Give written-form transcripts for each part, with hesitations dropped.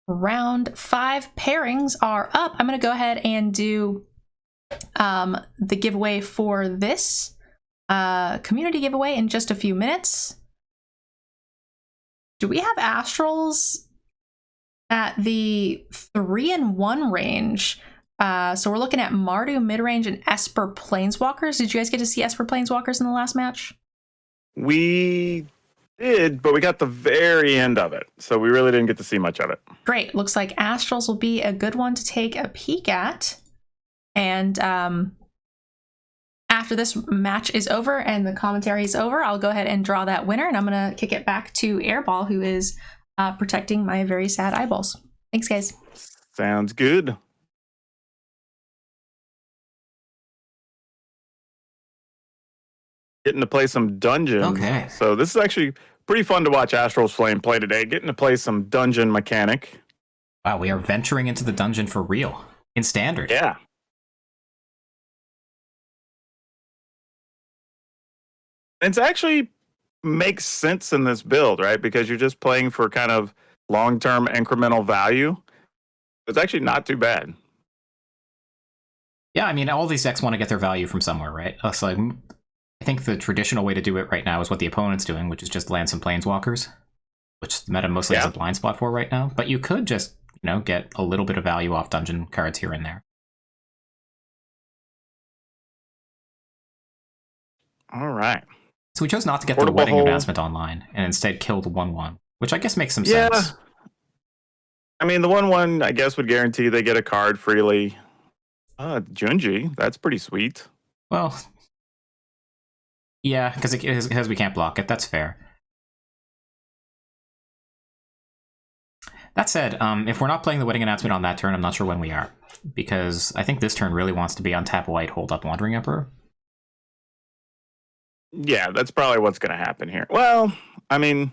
round 5 pairings are up. I'm going to go ahead and do the giveaway for this community giveaway in just a few minutes. Do we have Astrals at the 3-1 range? So we're looking at Mardu mid-range and Esper Planeswalkers. Did you guys get to see Esper Planeswalkers in the last match? We did, but we got the very end of it, so we really didn't get to see much of it. Great. Looks like Astrals will be a good one to take a peek at. And after this match is over and the commentary is over, I'll go ahead and draw that winner, and I'm going to kick it back to Airball, who is protecting my very sad eyeballs. Thanks, guys. Sounds good. Getting to play some dungeon. Okay. So this is actually pretty fun to watch Astral's Flame play today. Getting to play some dungeon mechanic. Wow, we are venturing into the dungeon for real. In standard. Yeah. It's actually makes sense in this build, right? Because you're just playing for kind of long-term incremental value. It's actually not too bad. Yeah, I mean, all these decks want to get their value from somewhere, right? So I think the traditional way to do it right now is what the opponent's doing, which is just land some Planeswalkers, which the meta mostly has a blind spot for right now. But you could just, get a little bit of value off dungeon cards here and there. All right. So we chose not to get the wedding announcement online and instead killed 1-1, which I guess makes some sense. I mean, the 1-1, I guess, would guarantee they get a card freely. Junji, that's pretty sweet. Well, yeah, because we can't block it. That's fair. That said, if we're not playing the wedding announcement on that turn, I'm not sure when we are. Because I think this turn really wants to be on tap white, hold up Wandering Emperor. Yeah, that's probably what's going to happen here. Well, I mean,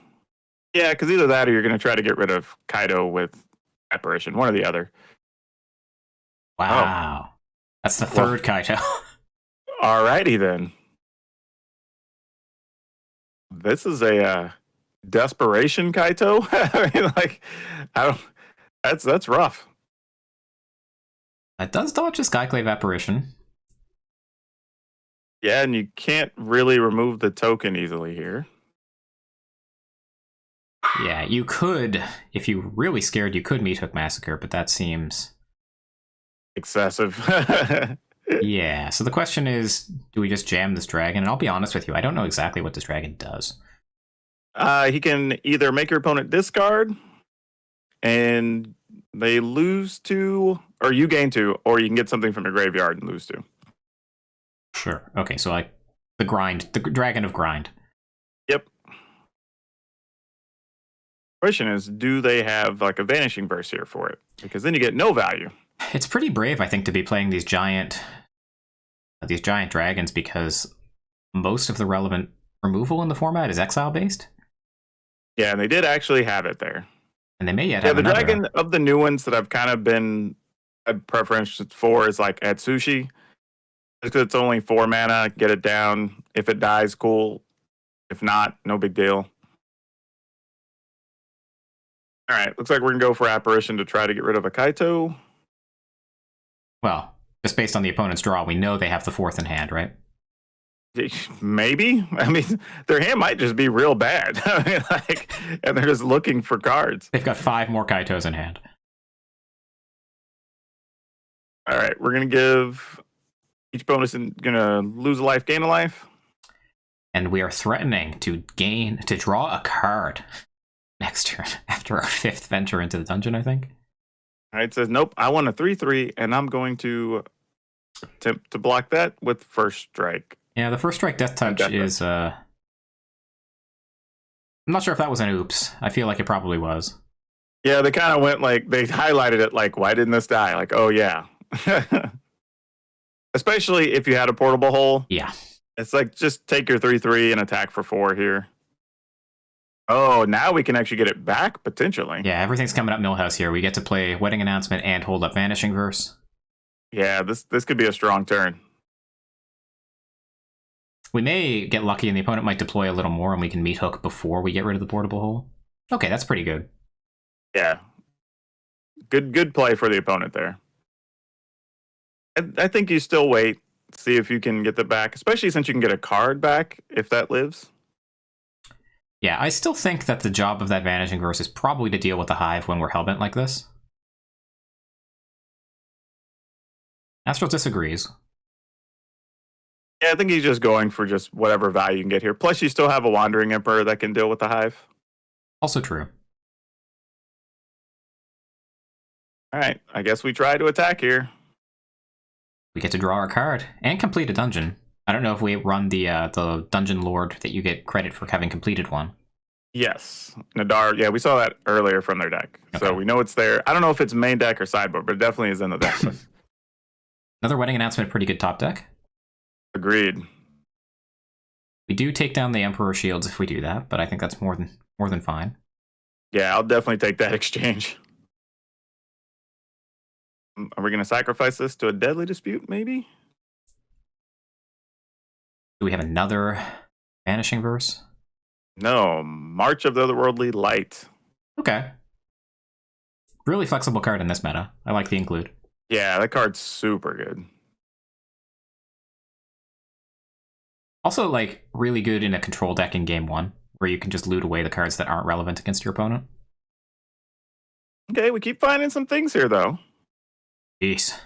yeah, because either that or you're going to try to get rid of Kaido with Apparition, one or the other. Wow. Oh. That's the third Kaido. Alrighty then. This is a desperation Kaito. I mean, that's rough. It does dodge a Skyclave Apparition. Yeah, and you can't really remove the token easily here. Yeah, you could, if you're really scared, you could Meat Hook Massacre, but that seems excessive. Yeah, so the question is, do we just jam this dragon? And I'll be honest with you, I don't know exactly what this dragon does. He can either make your opponent discard, and they lose 2, or you gain 2, or you can get something from your graveyard and lose 2. Sure. Okay, so like the dragon of grind. Yep. Question is, do they have like a vanishing verse here for it? Because then you get no value. It's pretty brave, I think, to be playing these giant dragons, because most of the relevant removal in the format is exile based. Yeah, and they did actually have it there. And they may yet have the another. Dragon of the new ones that I've kind of been a preference for is like Atsushi. Because it's only 4 mana, get it down. If it dies, cool. If not, no big deal. All right, looks like we're going to go for Apparition to try to get rid of a Kaito. Well, just based on the opponent's draw, we know they have the 4th in hand, right? Maybe. I mean, their hand might just be real bad. I mean, and they're just looking for cards. They've got 5 more Kaitos in hand. All right, we're going to give each bonus and going to lose a life, gain a life. And we are threatening to draw a card next turn after our 5th venture into the dungeon, I think. All right, it says, nope, I want a 3/3, and I'm going to attempt to block that with First Strike. Yeah, the First Strike Death Touch is... I'm not sure if that was an oops. I feel like it probably was. Yeah, they kind of went like, they highlighted it like, why didn't this die? Like, oh yeah. Especially if you had a portable hole. Yeah. It's like, just take your 3/3 and attack for 4 here. Oh, now we can actually get it back, potentially. Yeah, everything's coming up Millhouse here. We get to play Wedding Announcement and hold up Vanishing Verse. Yeah, this could be a strong turn. We may get lucky and the opponent might deploy a little more and we can Meat Hook before we get rid of the portable hole. Okay, that's pretty good. Yeah. Good play for the opponent there. I think you still wait, see if you can get the back, especially since you can get a card back if that lives. Yeah, I still think that the job of that Vanishing Verse is probably to deal with the Hive when we're hellbent like this. Astral disagrees. Yeah, I think he's just going for just whatever value you can get here. Plus, you still have a Wandering Emperor that can deal with the Hive. Also true. All right, I guess we try to attack here. We get to draw our card and complete a dungeon. I don't know if we run the Dungeon Lord that you get credit for having completed one. Yes, Nadar. Yeah, we saw that earlier from their deck, so we know it's there. I don't know if it's main deck or sideboard, but it definitely is in the deck list. Another Wedding Announcement, pretty good top deck. Agreed. We do take down the Emperor Shields if we do that, but I think that's more than fine. Yeah, I'll definitely take that exchange. Are we going to sacrifice this to a Deadly Dispute, maybe? Do we have another Vanishing Verse? No, March of the Otherworldly Light. Okay. Really flexible card in this meta. I like the include. Yeah, that card's super good. Also, like, really good in a control deck in game 1, where you can just loot away the cards that aren't relevant against your opponent. Okay, we keep finding some things here, though. Jeez.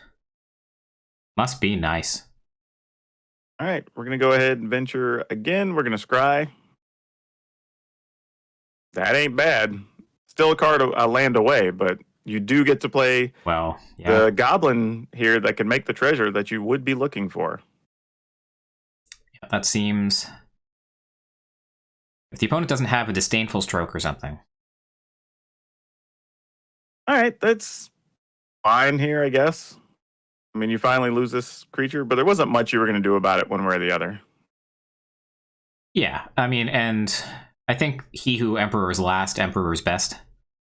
Must be nice. All right, we're going to go ahead and venture again. We're going to scry. That ain't bad. Still a card, a land away, but you do get to play the goblin here that can make the treasure that you would be looking for. Yeah, that seems... If the opponent doesn't have a disdainful stroke or something. All right, that's fine here, I guess. I mean, you finally lose this creature, but there wasn't much you were going to do about it one way or the other. Yeah, I mean, and I think he who emperor's last, emperor's best.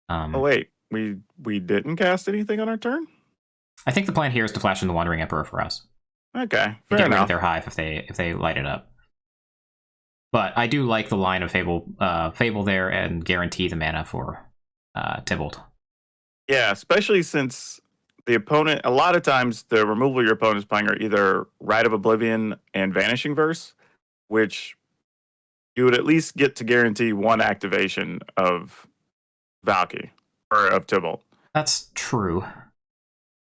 Oh, wait. We didn't cast anything on our turn? I think the plan here is to flash in the Wandering Emperor for us. Okay, fair enough. Get rid of their Hive if they light it up. But I do like the line of Fable there and guarantee the mana for Tybalt. Yeah, especially since the opponent, a lot of times the removal your opponent is playing are either Rite of Oblivion and Vanishing Verse, which you would at least get to guarantee one activation of Valky, or of Tybalt. That's true.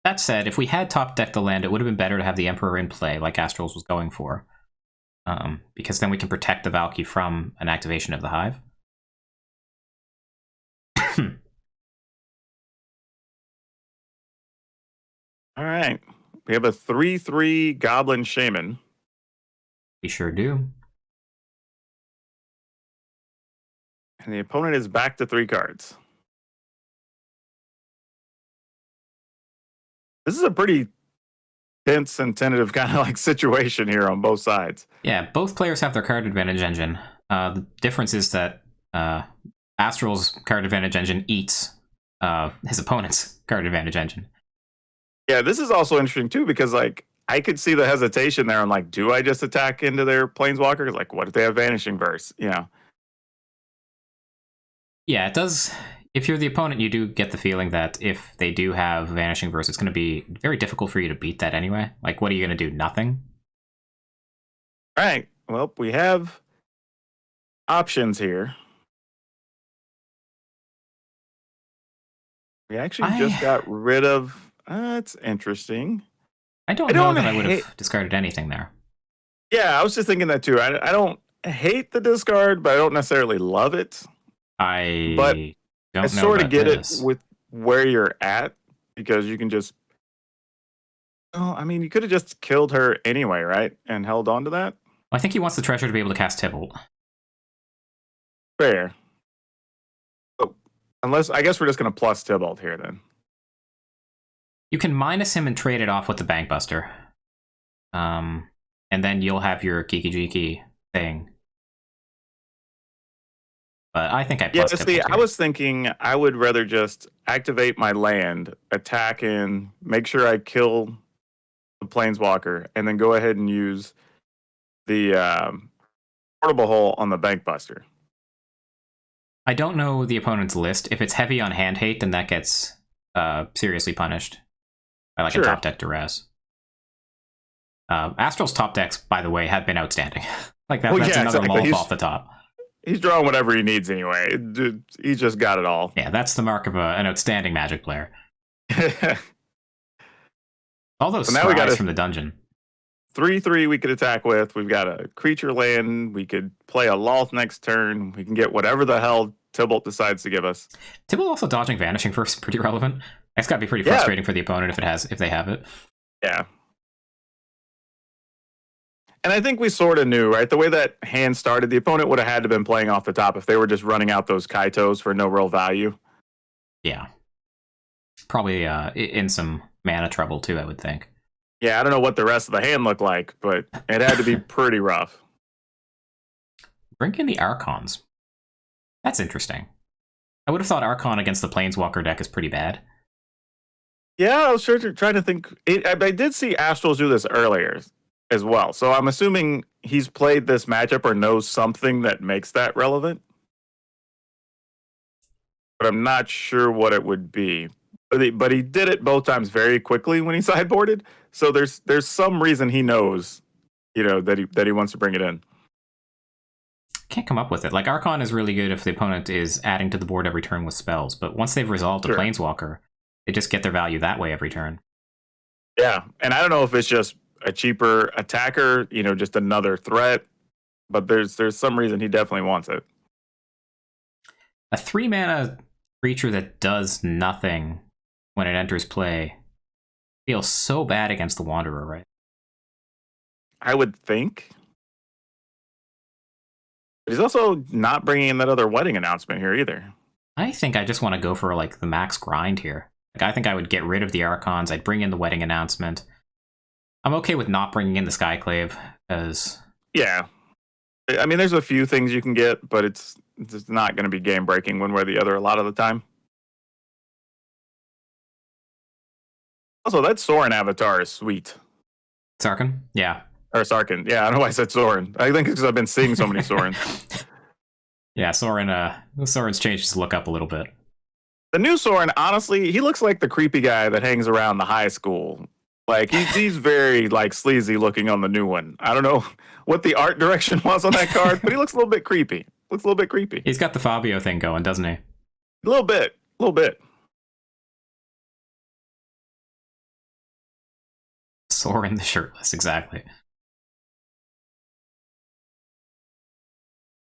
That said, if we had top decked the land, it would have been better to have the Emperor in play, like Astrals was going for. Because then we can protect the Valky from an activation of the Hive. All right. We have a 3/3 Goblin Shaman. We sure do. And the opponent is back to 3 cards. This is a pretty tense and tentative kind of like situation here on both sides. Yeah, both players have their card advantage engine. The difference is that Astral's card advantage engine eats his opponent's card advantage engine. Yeah, this is also interesting too, because like I could see the hesitation there on like, do I just attack into their planeswalkers? Like, what if they have Vanishing Verse? You know. Yeah, it does. If you're the opponent, you do get the feeling that if they do have Vanishing Verse, it's going to be very difficult for you to beat that anyway. Like, what are you going to do? Nothing? All right. Well, we have options here. We actually just got rid of... That's interesting. I don't know that I would have discarded anything there. Yeah, I was just thinking that too. I don't hate the discard, but I don't necessarily love it. I sort of get it with where you're at, because you can just... Oh, I mean, you could have just killed her anyway, right? And held on to that? I think he wants the treasure to be able to cast Tybalt. Fair. Oh, unless, I guess we're just going to plus Tybalt here then. You can minus him and trade it off with the Bankbuster. And then you'll have your Kiki Jiki thing. But I think I plus Tybalt here. I was thinking I would rather just activate my land, attack in, make sure I kill the Planeswalker, and then go ahead and use the portable hole on the Bankbuster. I don't know the opponent's list. If it's heavy on hand hate, then that gets seriously punished by like Sure. a top deck duress. Astral's top decks, by the way, have been outstanding. Like that's another exactly. Off the top. He's drawing whatever he needs anyway. He just got it all. Yeah, that's the mark of an outstanding Magic player. All those so scries from the dungeon. 3/3 we could attack with. We've got a creature land. We could play a Loth next turn. We can get whatever the hell Tybalt decides to give us. Tybalt also dodging Vanishing Verse is pretty relevant. That's got to be pretty frustrating for the opponent if they have it. Yeah. And I think we sort of knew, right? The way that hand started, the opponent would have had to been playing off the top if they were just running out those Kaitos for no real value. Yeah. Probably in some mana trouble, too, I would think. Yeah, I don't know what the rest of the hand looked like, but it had to be pretty rough. Bring in the Archons. That's interesting. I would have thought Archon against the Planeswalker deck is pretty bad. Yeah, I was trying to think. I did see Astrals do this earlier as well. So I'm assuming he's played this matchup or knows something that makes that relevant. But I'm not sure what it would be. But he did it both times very quickly when he sideboarded. So there's some reason he knows, that he wants to bring it in. Can't come up with it. Like Archon is really good if the opponent is adding to the board every turn with spells, but once they've resolved a Planeswalker, they just get their value that way every turn. Yeah, and I don't know if it's just a cheaper attacker, just another threat, but there's some reason he definitely wants it. A 3-mana creature that does nothing when it enters play feels so bad against the Wanderer, right? I would think. But he's also not bringing in that other wedding announcement here either. I think I just want to go for like the max grind here. Like I think I would get rid of the Archons. I'd bring in the wedding announcement. I'm okay with not bringing in the Skyclave as... Yeah. I mean, there's a few things you can get, but it's not going to be game-breaking one way or the other a lot of the time. Also, that Sorin avatar is sweet. Sarkhan? Yeah. Or Sarkhan. Yeah, I don't know why I said Sorin. I think it's because I've been seeing so many Sorins. Yeah, Sorin's changed his look up a little bit. The new Sorin, honestly, he looks like the creepy guy that hangs around the high school. Like, he's very, sleazy looking on the new one. I don't know what the art direction was on that card, but he looks a little bit creepy. He's got the Fabio thing going, doesn't he? A little bit. Sorin the Shirtless, exactly.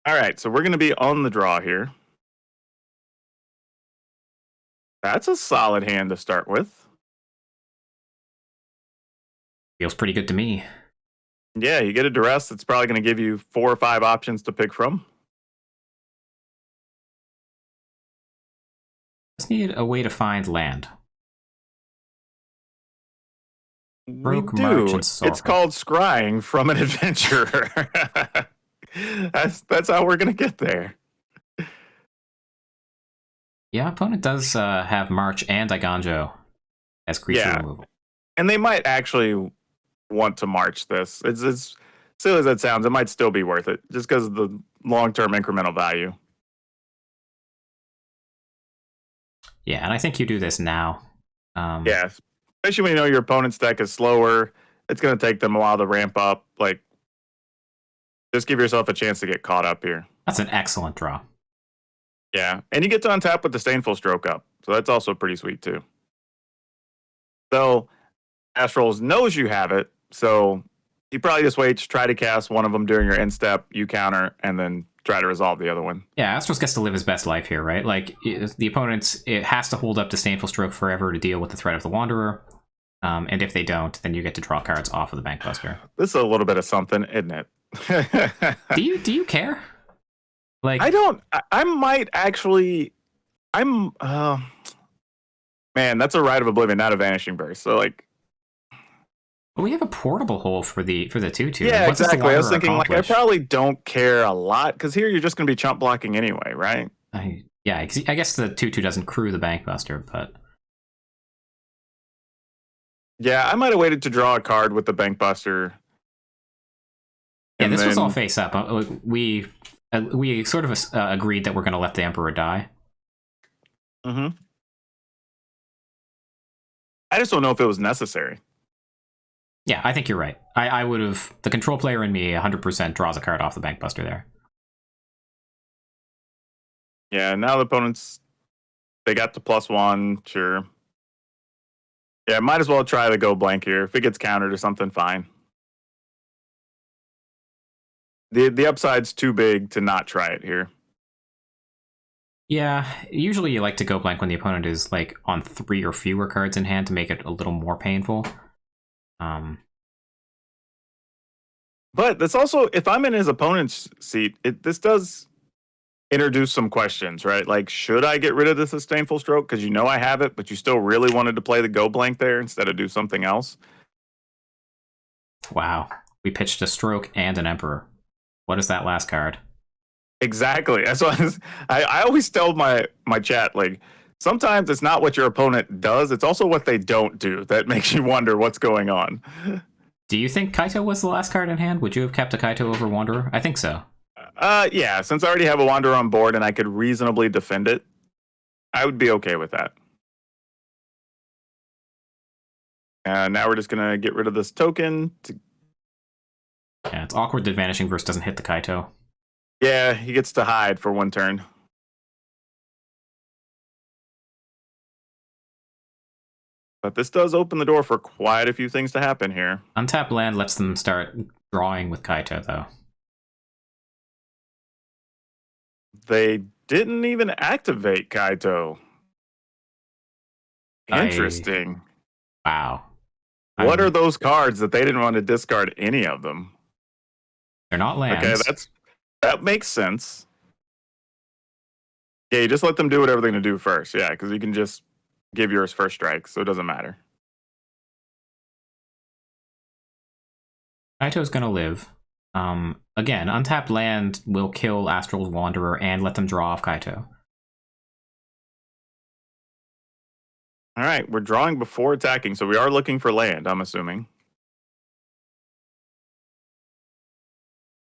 All right, so we're going to be on the draw here. That's a solid hand to start with. Feels pretty good to me. Yeah, you get a duress that's probably going to give you 4 or 5 options to pick from. Just need a way to find land. Broke March and Sorrow. It's called scrying from an adventurer. That's how we're going to get there. Yeah, opponent does have March and Iganjo as creature removal. And they might actually want to march this. It's silly as that sounds, it might still be worth it, just because of the long-term incremental value. Yeah, and I think you do this now. Yeah, especially when you know your opponent's deck is slower. It's going to take them a while to ramp up. Just give yourself a chance to get caught up here. That's an excellent draw. Yeah, and you get to untap with the Disdainful Stroke up, so that's also pretty sweet too. So Astrals knows you have it, so you probably just wait to try to cast one of them during your end step, you counter, and then try to resolve the other one. Yeah, Astrals gets to live his best life here, right? Like, the opponent, it has to hold up Disdainful Stroke forever to deal with the threat of the Wanderer, and if they don't, then you get to draw cards off of the Bankbuster. This is a little bit of something, isn't it? Do you care? Like, I don't. I might actually. Man, that's a Rite of Oblivion, not a Vanishing Verse. So we have a portable hole for the 2/2. Yeah, exactly. I was thinking I probably don't care a lot because here you're just going to be chump blocking anyway, right? I guess the 2/2 doesn't crew the Bankbuster, but yeah, I might have waited to draw a card with the Bankbuster. Yeah, this was all face up. We sort of agreed that we're going to let the Emperor die. Mm-hmm. I just don't know if it was necessary. Yeah, I think you're right. I would have, the control player in me 100% draws a card off the Bankbuster there. Yeah, now the opponents, they got the +1, sure. Yeah, might as well try to go blank here. If it gets countered or something, fine. The upside's too big to not try it here. Yeah, usually you like to go blank when the opponent is like on 3 or fewer cards in hand to make it a little more painful. But that's also, if I'm in his opponent's seat, this does introduce some questions, right? Like, should I get rid of the Sustainful Stroke? Because you know I have it, but you still really wanted to play the go blank there instead of do something else. Wow, we pitched a Stroke and an Emperor. What is that last card? Exactly. That's what I always tell my chat, like, sometimes it's not what your opponent does, it's also what they don't do that makes you wonder what's going on. Do you think Kaito was the last card in hand? Would you have kept a Kaito over Wanderer? I think so. Yeah, since I already have a Wanderer on board and I could reasonably defend it, I would be okay with that. And now we're just going to get rid of this token. Yeah, it's awkward that Vanishing Verse doesn't hit the Kaito. Yeah, he gets to hide for 1 turn. But this does open the door for quite a few things to happen here. Untapped land lets them start drawing with Kaito, though. They didn't even activate Kaito. Interesting. Wow. What are those cards that they didn't want to discard any of them? They're not lands. Okay, that makes sense. Yeah, you just let them do whatever they're going to do first. Yeah, because you can just give yours first strike, so it doesn't matter. Kaito's going to live. Again, untapped land will kill Astral Wanderer and let them draw off Kaito. All right, we're drawing before attacking, so we are looking for land, I'm assuming.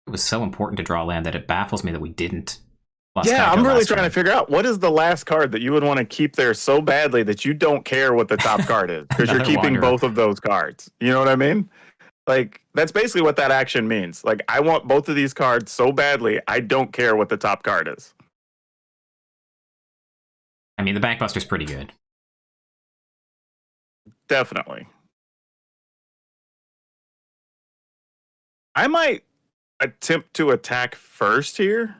It was so important to draw land that it baffles me that we didn't. Yeah, I'm really trying to figure out what is the last card that you would want to keep there so badly that you don't care what the top card is because you're keeping both of those cards. You know what I mean? Like, that's basically what that action means. Like, I want both of these cards so badly, I don't care what the top card is. I mean, the Bankbuster's pretty good. Definitely. I might attempt to attack first here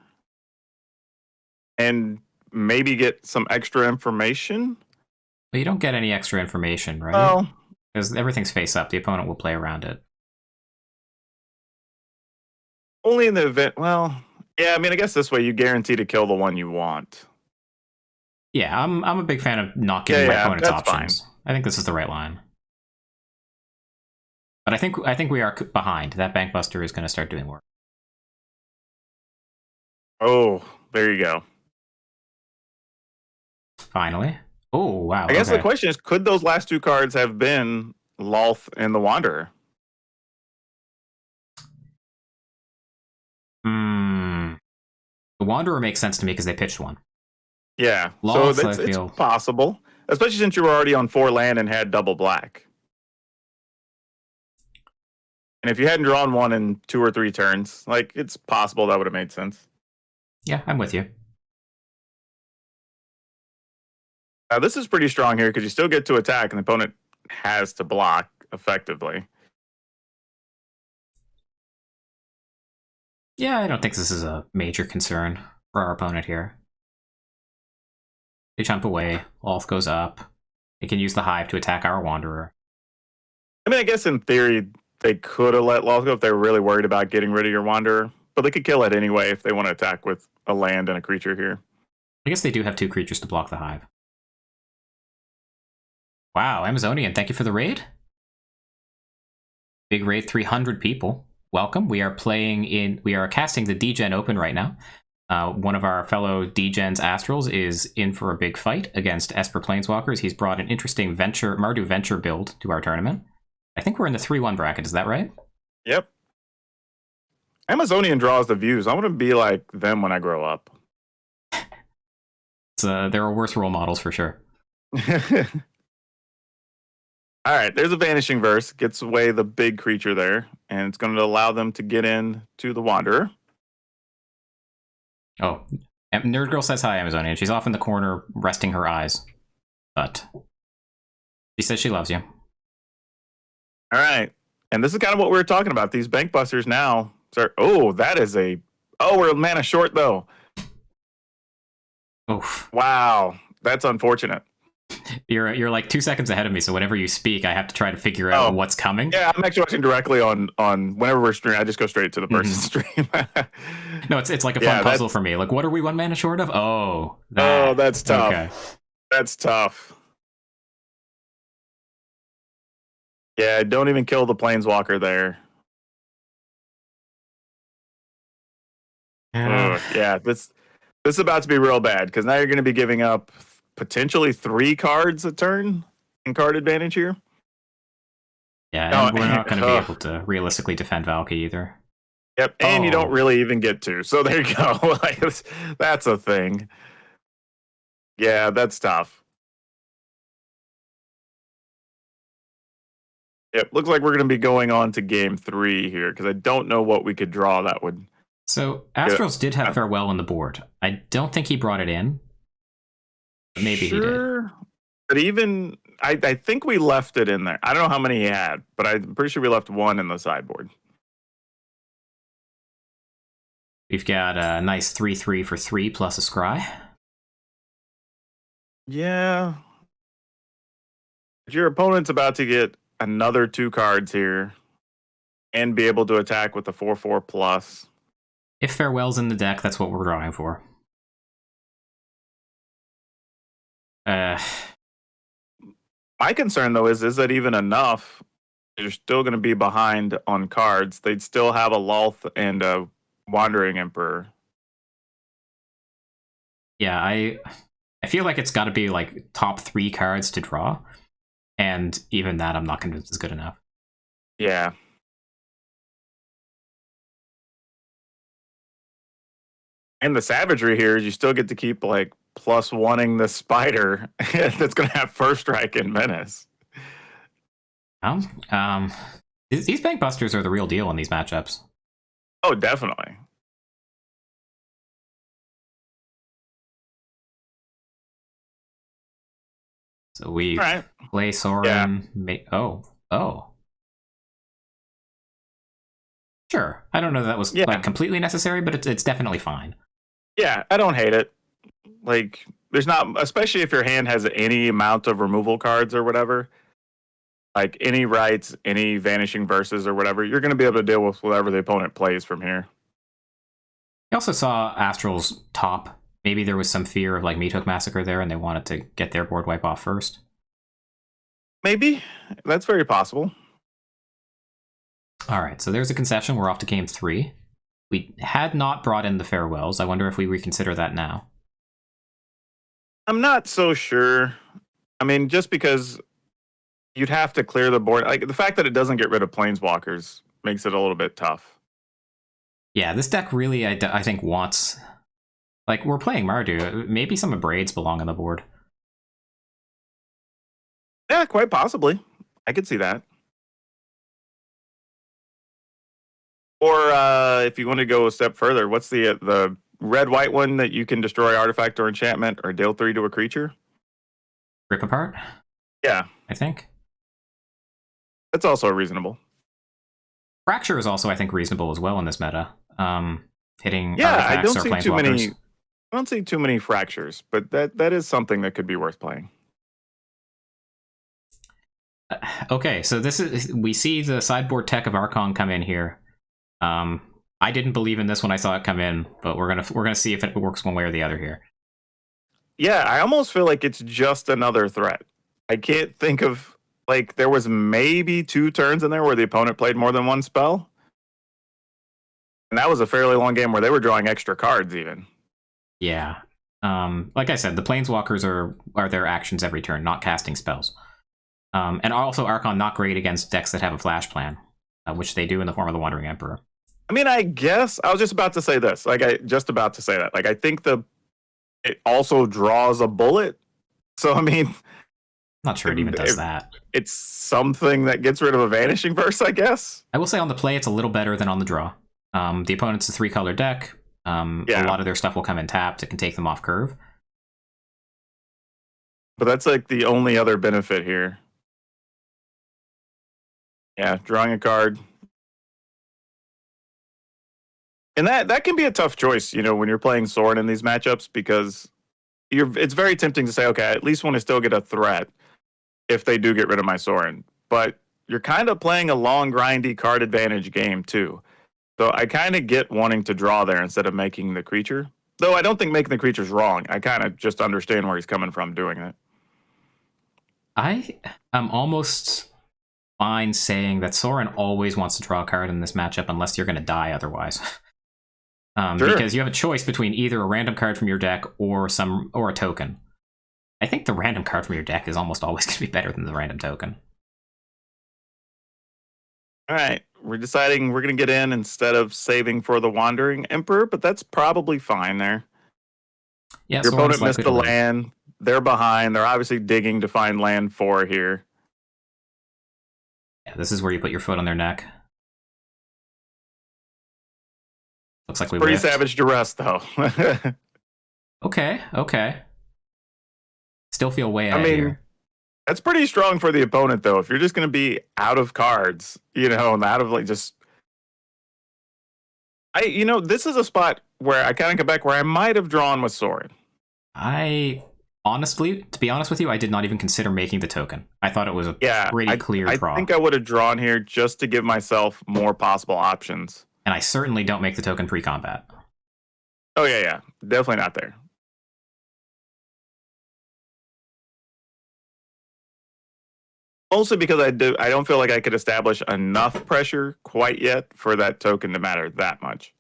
and maybe get some extra information. But you don't get any extra information, right? Oh. Because everything's face up. The opponent will play around it. Only in the event, well, yeah, I mean, I guess this way you guarantee to kill the one you want. Yeah, I'm a big fan of not giving my opponents options. Fine. I think this is the right line. But I think we are behind. That Bankbuster is going to start doing work. Oh, there you go. Finally. Oh, wow. I guess the question is, could those last 2 cards have been Lolth and the Wanderer? The Wanderer makes sense to me because they pitched one. Yeah, Lolth, so it's possible. Especially since you were already on 4 land and had double black. And if you hadn't drawn one in 2 or 3 turns, like, it's possible that would have made sense. Yeah, I'm with you. Now, this is pretty strong here because you still get to attack and the opponent has to block effectively. Yeah, I don't think this is a major concern for our opponent here. They jump away, Lolth goes up. They can use the Hive to attack our Wanderer. I mean, I guess in theory, they could have let Lolth go if they were really worried about getting rid of your Wanderer. But they could kill it anyway if they want to attack with a land and a creature here. I guess they do have 2 creatures to block the Hive. Wow, Amazonian, thank you for the raid. Big raid, 300 people. Welcome. We are casting the Degen Open right now. One of our fellow Degens Astrals is in for a big fight against Esper Planeswalkers. He's brought an interesting Mardu Venture build to our tournament. I think we're in the 3-1 bracket, is that right? Yep. Amazonian draws the views. I want to be like them when I grow up. There are worse role models for sure. All right, there's a Vanishing Verse. Gets away the big creature there, and it's going to allow them to get in to the Wanderer. Oh, Nerd Girl says hi, Amazonian. She's off in the corner, resting her eyes. But she says she loves you. All right, and this is kind of what we were talking about. These Bank Busters now. That is a... Oh, we're mana short, though. Oof. Wow, that's unfortunate. You're like 2 seconds ahead of me, so whenever you speak, I have to try to figure out what's coming. Yeah, I'm actually watching directly on whenever we're streaming. I just go straight to the person's stream. No, it's like a fun puzzle for me. Like, what are we 1 mana short of? Oh, that's tough. Okay. That's tough. Yeah, don't even kill the Planeswalker there. Yeah, this is about to be real bad because now you're going to be giving up potentially 3 cards a turn in card advantage here. Yeah, and we're not going to be able to realistically defend Valky either. Yep, and you don't really even get to. So there you go. Like, that's a thing. Yeah, that's tough. Yep, looks like we're going to be going on to game 3 here because I don't know what we could draw that would... So Astrals did have Farewell on the board. I don't think he brought it in. But maybe he did. But even I think we left it in there. I don't know how many he had, but I'm pretty sure we left 1 in the sideboard. We've got a nice 3/3 for 3 plus a scry. Yeah. But your opponent's about to get another 2 cards here and be able to attack with the 4/4 plus. If Farewell's in the deck, that's what we're drawing for. My concern, though, is that even enough? You're still going to be behind on cards. They'd still have a Lolth and a Wandering Emperor. Yeah, I feel like it's got to be like top 3 cards to draw. And even that, I'm not convinced is good enough. Yeah. And the savagery here is you still get to keep like +1ing the spider that's going to have First Strike and Menace. These Bank Busters are the real deal in these matchups. Oh, definitely. So we play Sorin. Yeah. Sure. I don't know that was like completely necessary, but it's definitely fine. Yeah, I don't hate it. Like, there's not, especially if your hand has any amount of removal cards or whatever, like any rights, any Vanishing Verses or whatever, you're going to be able to deal with whatever the opponent plays from here. I also saw Astral's top. Maybe there was some fear of like Meathook Massacre there and they wanted to get their board wipe off first. Maybe. That's very possible. All right, so there's a concession. We're off to game 3. We had not brought in the Farewells. I wonder if we reconsider that now. I'm not so sure. I mean, just because you'd have to clear the board. Like, the fact that it doesn't get rid of Planeswalkers makes it a little bit tough. Yeah, this deck really, I think, wants... Like, we're playing Mardu. Maybe some Abrades belong on the board. Yeah, quite possibly. I could see that. Or if you want to go a step further, what's the red-white one that you can destroy artifact or enchantment or deal 3 to a creature? Rip Apart? Yeah. I think. That's also reasonable. Fracture is also, I think, reasonable as well in this meta. Hitting I artifacts don't or see planeswalkers. too many. I don't see too many fractures, but that is something that could be worth playing. Okay, so we see the sideboard tech of Archon come in here. I didn't believe in this when I saw it come in, but we're gonna see if it works one way or the other here. Yeah, I almost feel like it's just another threat. I can't think of, like, there was maybe 2 turns in there where the opponent played more than 1 spell. And that was a fairly long game where they were drawing extra cards even. Yeah. Like I said, the Planeswalkers are their actions every turn, not casting spells. And also Archon not great against decks that have a flash plan, which they do in the form of the Wandering Emperor. I mean, I guess I was just about to say this. Like, I think it also draws a bullet. So, I mean, Not sure it even does that. It's something that gets rid of a Vanishing Verse, I guess. I will say on the play, it's a little better than on the draw. The opponent's a 3-color deck. A lot of their stuff will come in tapped. It can take them off curve. But that's like the only other benefit here. Yeah, drawing a card. And that can be a tough choice, when you're playing Sorin in these matchups, because it's very tempting to say, okay, I at least want to still get a threat if they do get rid of my Sorin. But you're kind of playing a long, grindy card advantage game, too. So I kind of get wanting to draw there instead of making the creature. Though I don't think making the creature's wrong. I kind of just understand where he's coming from doing it. I am almost fine saying that Sorin always wants to draw a card in this matchup unless you're going to die otherwise. Sure. Because you have a choice between either a random card from your deck or a token. I think the random card from your deck is almost always going to be better than the random token. All right, we're deciding we're going to get in instead of saving for the Wandering Emperor, but that's probably fine there. Yeah, your opponent missed the land. They're behind. They're obviously digging to find land 4 here. Yeah, this is where you put your foot on their neck. Looks like we pretty whiffed. Savage Duress, though. Okay. Still feel way ahead here. That's pretty strong for the opponent, though. If you're just going to be out of cards, and out of just... this is a spot where I kind of come back where I might have drawn with Sorin. Honestly, to be honest with you, I did not even consider making the token. I thought it was a pretty clear draw. I think I would have drawn here just to give myself more possible options. And I certainly don't make the token pre-combat. Oh, yeah. Definitely not there. Mostly because I don't feel like I could establish enough pressure quite yet for that token to matter that much.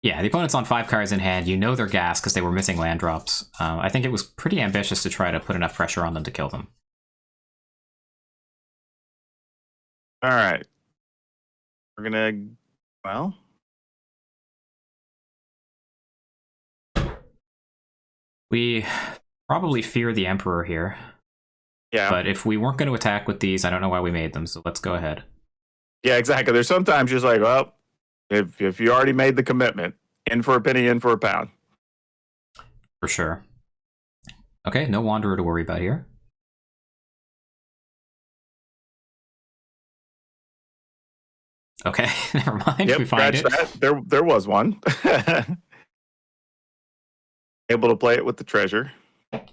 Yeah, the opponent's on 5 cards in hand. You know they're gassed because they were missing land drops. I think it was pretty ambitious to try to put enough pressure on them to kill them. All right. We're going to, we probably fear the Emperor here. Yeah. But if we weren't going to attack with these, I don't know why we made them, so let's go ahead. Yeah, exactly. There's sometimes just like, well, if you already made the commitment, in for a penny, in for a pound. For sure. Okay, no Wanderer to worry about here. Okay, never mind. Yep, we find it. That. There was one. Able to play it with the treasure. All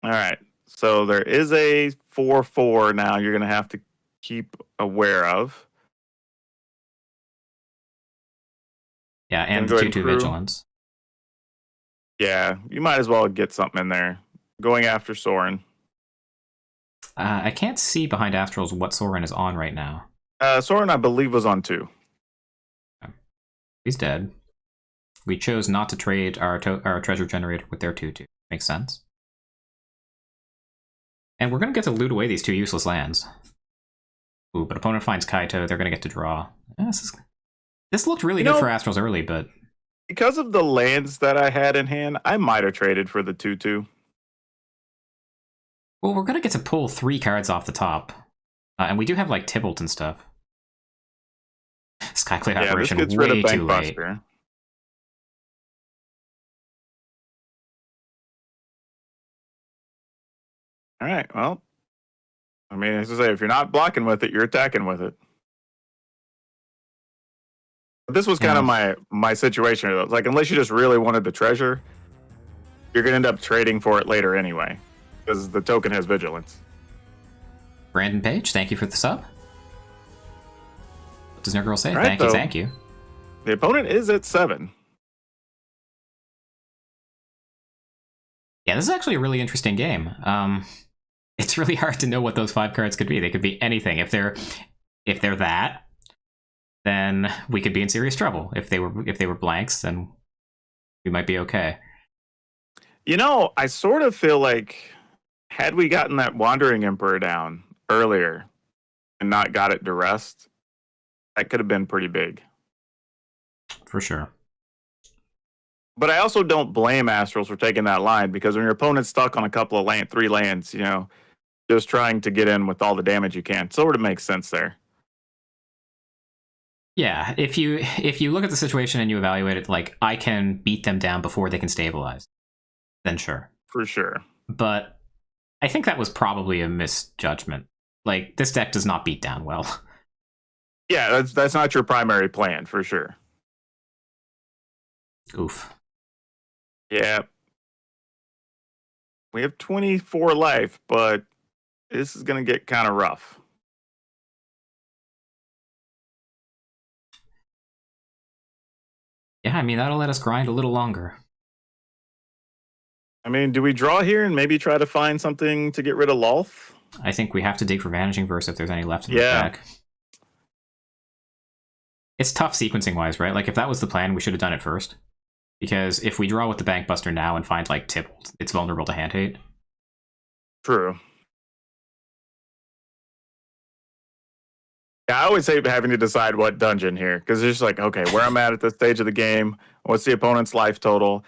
right. So there is a 4/4 now you're going to have to keep aware of. Yeah, and the 2/2 Vigilance. Yeah, you might as well get something in there. Going after Sorin. I can't see behind Astrals what Sorin is on right now. Sorin, I believe, was on 2. He's dead. We chose not to trade our treasure generator with their 2/2. Makes sense. And we're going to get to loot away these 2 useless lands. Ooh, but opponent finds Kaito, they're going to get to draw. Yeah, this looked really good for Astrals early, but... Because of the lands that I had in hand, I might have traded for the 2/2. Well, we're going to get to pull 3 cards off the top. And we do have, like, Tybalt and stuff. Skyclave Apparition this gets way rid of too late. Bankbuster. All right, well, as I say, if you're not blocking with it, you're attacking with it. But this was kind of my situation. It was like, unless you just really wanted the treasure, you're going to end up trading for it later anyway, because the token has Vigilance. Brandon Page, thank you for the sub. What does Nerd say? Right, thank you. The opponent is at 7. Yeah, this is actually a really interesting game. It's really hard to know what those 5 cards could be. They could be anything. If they're that, then we could be in serious trouble. If they were blanks, then we might be okay. I sort of feel like had we gotten that Wandering Emperor down earlier and not got it duressed, that could have been pretty big. For sure. But I also don't blame Astrals for taking that line, because when your opponent's stuck on a couple of 3 lands, just trying to get in with all the damage you can, sort of makes sense there. Yeah, if you look at the situation and you evaluate it like, I can beat them down before they can stabilize, then sure. For sure. But I think that was probably a misjudgment. Like, this deck does not beat down well. Yeah, that's not your primary plan, for sure. Oof. Yeah. We have 24 life, but this is going to get kind of rough. Yeah, I mean, that'll let us grind a little longer. I mean, do we draw here and maybe try to find something to get rid of Lolth? I think we have to dig for Vanishing Verse if there's any left in the deck. It's tough sequencing-wise, right? Like, if that was the plan, we should have done it first. Because if we draw with the Bankbuster now and find, like, Tibble, it's vulnerable to hand hate. True. Yeah, I always hate having to decide what dungeon here, because it's just like, okay, where I'm at this stage of the game, what's the opponent's life total?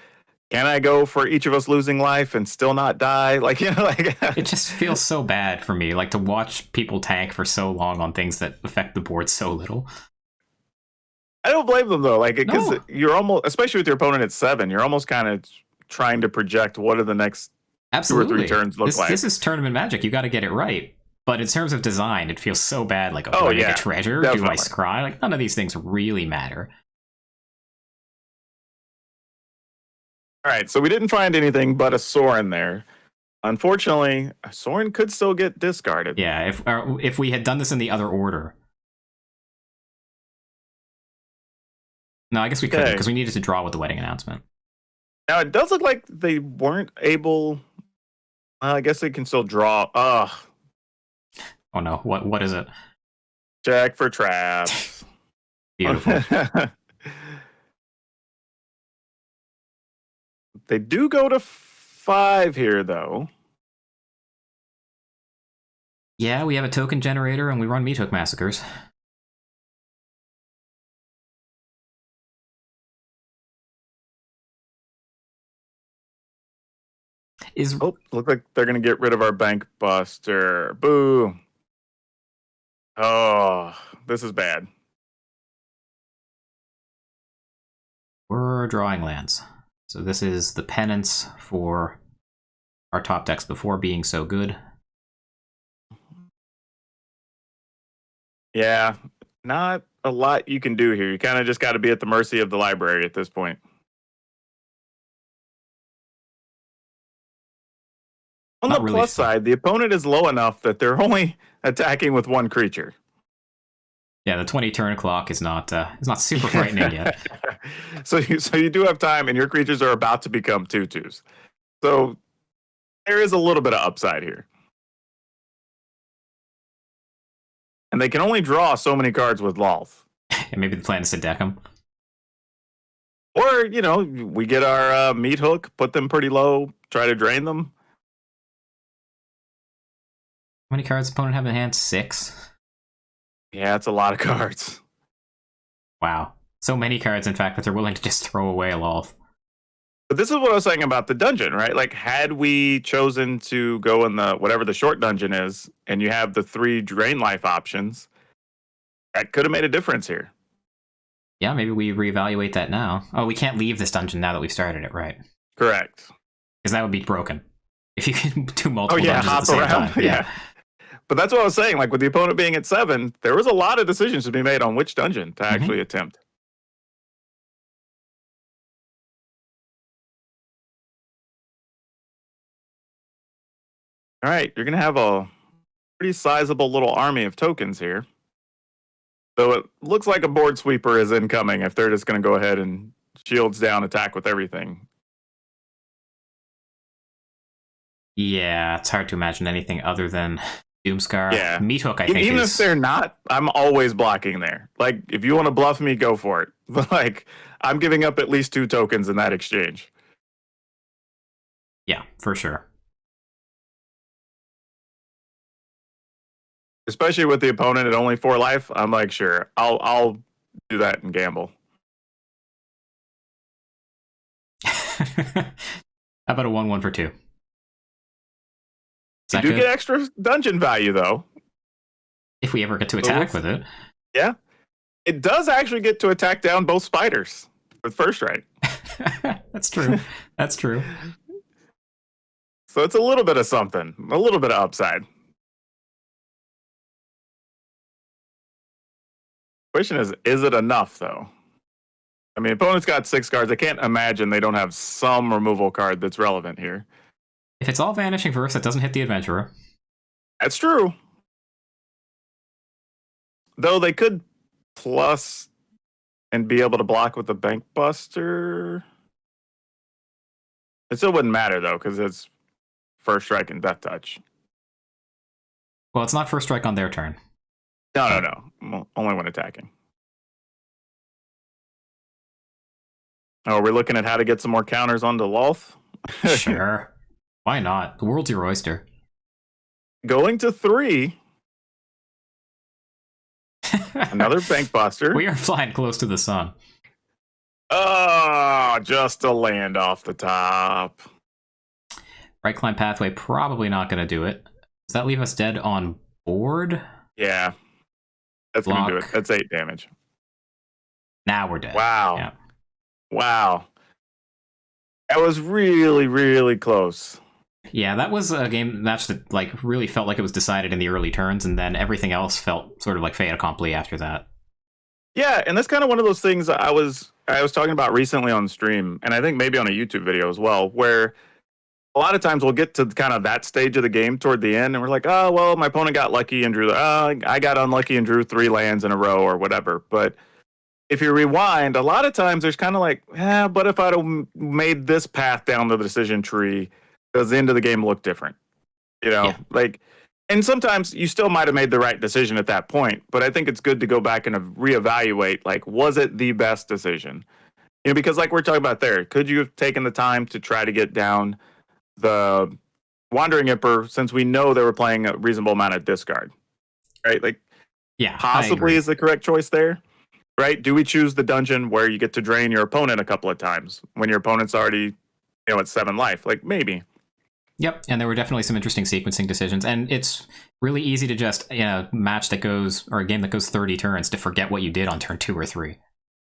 Can I go for each of us losing life and still not die? Like, It just feels so bad for me, like, to watch people tank for so long on things that affect the board so little. I don't blame them, though, like, because No. you're almost, especially with your opponent at 7, you're almost kind of trying to project what are the next Absolutely. 2 or 3 turns look like. This is tournament magic. You got to get it right. But in terms of design, it feels so bad. Like, do I make a treasure? Definitely. Do I scry? Like, none of these things really matter. All right, so we didn't find anything but a Sorin there. Unfortunately, a Sorin could still get discarded. Yeah, if we had done this in the other order. No, I guess we couldn't, because we needed to draw with the wedding announcement. Now, it does look like they weren't able... I guess they can still draw. Ugh. Oh no, what is it? Check for traps. Beautiful. They do go to 5 here, though. Yeah, we have a token generator and we run Meat Hook Massacres. Look like they're going to get rid of our Bank Buster. Boo. Oh, this is bad. We're drawing lands. So this is the penance for our top decks before being so good. Yeah, not a lot you can do here. You kind of just got to be at the mercy of the library at this point. On the plus side, the opponent is low enough that they're only attacking with 1 creature. Yeah, the 20 turn clock is not super frightening yet. So you do have time, and your creatures are about to become 2/2s. So there is a little bit of upside here. And they can only draw so many cards with Lolth. And maybe the plan is to deck them. Or, we get our Meat Hook, put them pretty low, try to drain them. How many cards does the opponent have in hand? 6? Yeah, that's a lot of cards. Wow. So many cards, in fact, that they're willing to just throw away a Lolth. But this is what I was saying about the dungeon, right? Like, had we chosen to go in the whatever the short dungeon is, and you have the 3 drain life options, that could have made a difference here. Yeah, maybe we reevaluate that now. Oh, we can't leave this dungeon now that we've started it, right? Correct. Because that would be broken. If you can do multiple dungeons hop at the same around. time. Yeah. But that's what I was saying. Like, with the opponent being at 7, there was a lot of decisions to be made on which dungeon to actually attempt. All right, you're going to have a pretty sizable little army of tokens here. So it looks like a board sweeper is incoming if they're just going to go ahead and shields down, attack with everything. Yeah, it's hard to imagine anything other than Doomscar. Yeah. Meat Hook, I think, even if they're not, I'm always blocking there. Like, if you want to bluff me, go for it. But, like, I'm giving up at least 2 tokens in that exchange. Yeah, for sure. Especially with the opponent at only 4 life, I'm like, sure, I'll do that and gamble. How about a 1/1 for 2? You do get extra dungeon value, though. If we ever get to attack with it. Yeah. It does actually get to attack down both spiders with first strike. That's true. That's true. So it's a little bit of something, a little bit of upside. Question is it enough, though? I mean, opponent's got 6 cards. I can't imagine they don't have some removal card that's relevant here. If it's all Vanishing Verse, it doesn't hit the Adventurer. That's true. Though they could plus and be able to block with the Bank Buster. It still wouldn't matter, though, because it's first strike and death touch. Well, it's not first strike on their turn. No. Well, only when attacking. Oh, we're looking at how to get some more counters onto Lolth? Sure. Why not? The world's your oyster. Going to 3. Another Bank Buster. We are flying close to the sun. Oh, just a land off the top. Right climb pathway, probably not going to do it. Does that leave us dead on board? Yeah. That's going to do it. That's 8 damage. Now we're dead. Wow. Yeah. Wow. That was really, really close. Yeah, that was a match that like really felt like it was decided in the early turns, and then everything else felt sort of like fait accompli after that. Yeah, and that's kind of one of those things I was talking about recently on stream, and I think maybe on a YouTube video as well, where a lot of times we'll get to kind of that stage of the game toward the end, and we're like, oh, well, my opponent got lucky and drew, I got unlucky and drew 3 lands in a row or whatever. But if you rewind, a lot of times there's kind of like, but if I'd have made this path down the decision tree, does the end of the game look different? You know, like, and sometimes you still might have made the right decision at that point, but I think it's good to go back and reevaluate, like, was it the best decision? You know, because like we're talking about there, could you have taken the time to try to get down the Wandering Emperor, since we know they were playing a reasonable amount of discard, right? Like, yeah, possibly is the correct choice there, right? Do we choose the dungeon where you get to drain your opponent a couple of times when your opponent's already, at 7 life? Like, maybe. Yep, and there were definitely some interesting sequencing decisions, and it's really easy to just, match that goes, or a game that goes 30 turns to forget what you did on turn 2 or 3.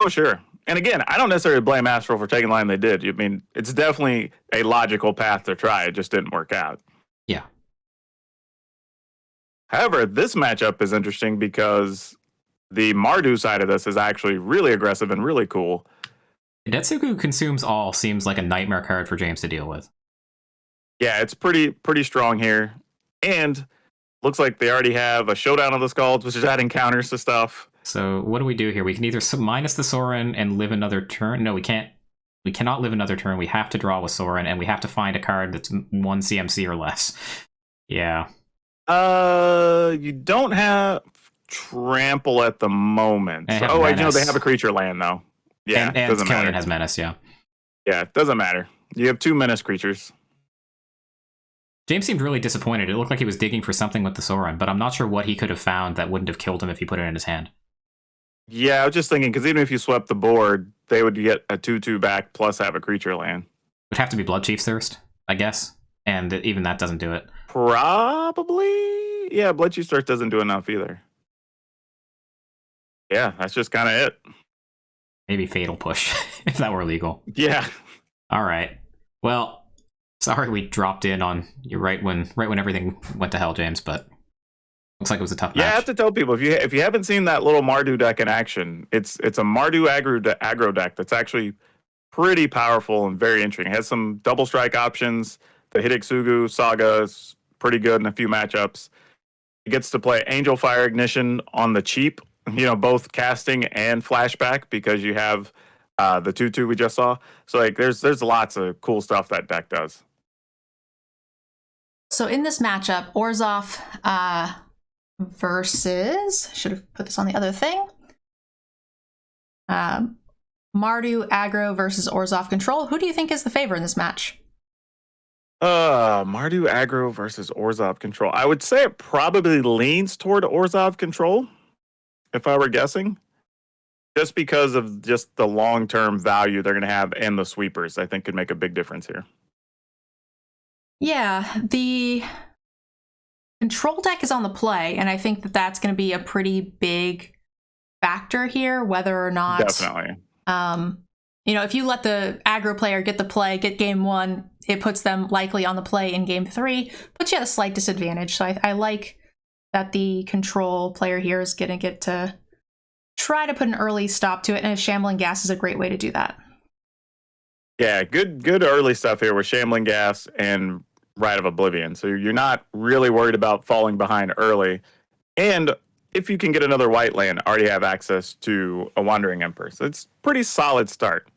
Oh, sure. And again, I don't necessarily blame Astral for taking the line they did. I mean, it's definitely a logical path to try. It just didn't work out. Yeah. However, this matchup is interesting because the Mardu side of this is actually really aggressive and really cool. Detsugu Consumes All seems like a nightmare card for James to deal with. Yeah, it's pretty strong here. And looks like they already have a Showdown of the Skulls, which is adding counters to stuff. So what do we do here? We can either minus the Sorin and live another turn. No, we can't. We cannot live another turn. We have to draw with Sorin, and we have to find a card that's 1 CMC or less. Yeah. You don't have Trample at the moment. They have a creature land, though. Yeah, and doesn't matter. Has Menace, yeah. Yeah, it doesn't matter. You have 2 Menace creatures. James seemed really disappointed. It looked like he was digging for something with the Sorin, but I'm not sure what he could have found that wouldn't have killed him if he put it in his hand. Yeah, I was just thinking, because even if you swept the board, they would get a 2/2 back plus have a creature land. It would have to be Blood Chief's Thirst, I guess. And even that doesn't do it. Probably. Yeah, Blood Chief's Thirst doesn't do enough either. Yeah, that's just kind of it. Maybe Fatal Push, if that were legal. Yeah. All right. Well, sorry we dropped in on you right when everything went to hell, James, but looks like it was a tough match. Yeah, I have to tell people, if you haven't seen that little Mardu deck in action, it's a Mardu aggro deck that's actually pretty powerful and very interesting. It has some double strike options. The Hidetsugu Saga is pretty good in a few matchups. It gets to play Angel Fire Ignition on the cheap, both casting and flashback, because you have the 2/2 we just saw. So like there's lots of cool stuff that deck does. So in this matchup, Orzhov versus, should have put this on the other thing. Mardu aggro versus Orzhov control. Who do you think is the favorite in this match? Mardu aggro versus Orzhov control. I would say it probably leans toward Orzhov control, if I were guessing. just because of just the long-term value they're going to have and the sweepers, I think could make a big difference here. Yeah, the control deck is on the play, and I think that that's going to be a pretty big factor here, whether or not... Definitely. If you let the aggro player get the play, get game one, it puts them likely on the play in game three, puts you at a slight disadvantage. So I like that the control player here is going to get to try to put an early stop to it, and a Shambling Gas is a great way to do that. Yeah, good early stuff here with Shambling Gas and Rite of Oblivion. So you're not really worried about falling behind early. And if you can get another white land, already have access to a Wandering Emperor. So it's pretty solid start.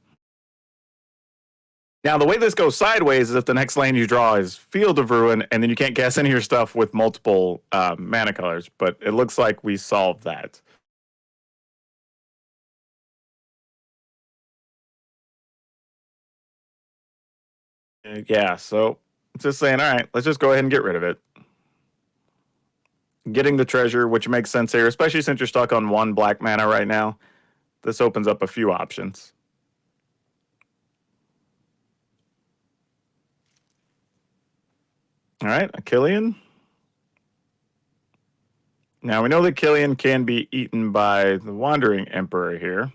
Now, the way this goes sideways is if the next land you draw is Field of Ruin, and then you can't cast any of your stuff with multiple mana colors. But it looks like we solved that. Yeah, so just saying, all right, let's just go ahead and get rid of it. Getting the treasure, which makes sense here, especially since you're stuck on 1 black mana right now. This opens up a few options. All right, a Killian. Now, we know that Killian can be eaten by the Wandering Emperor here.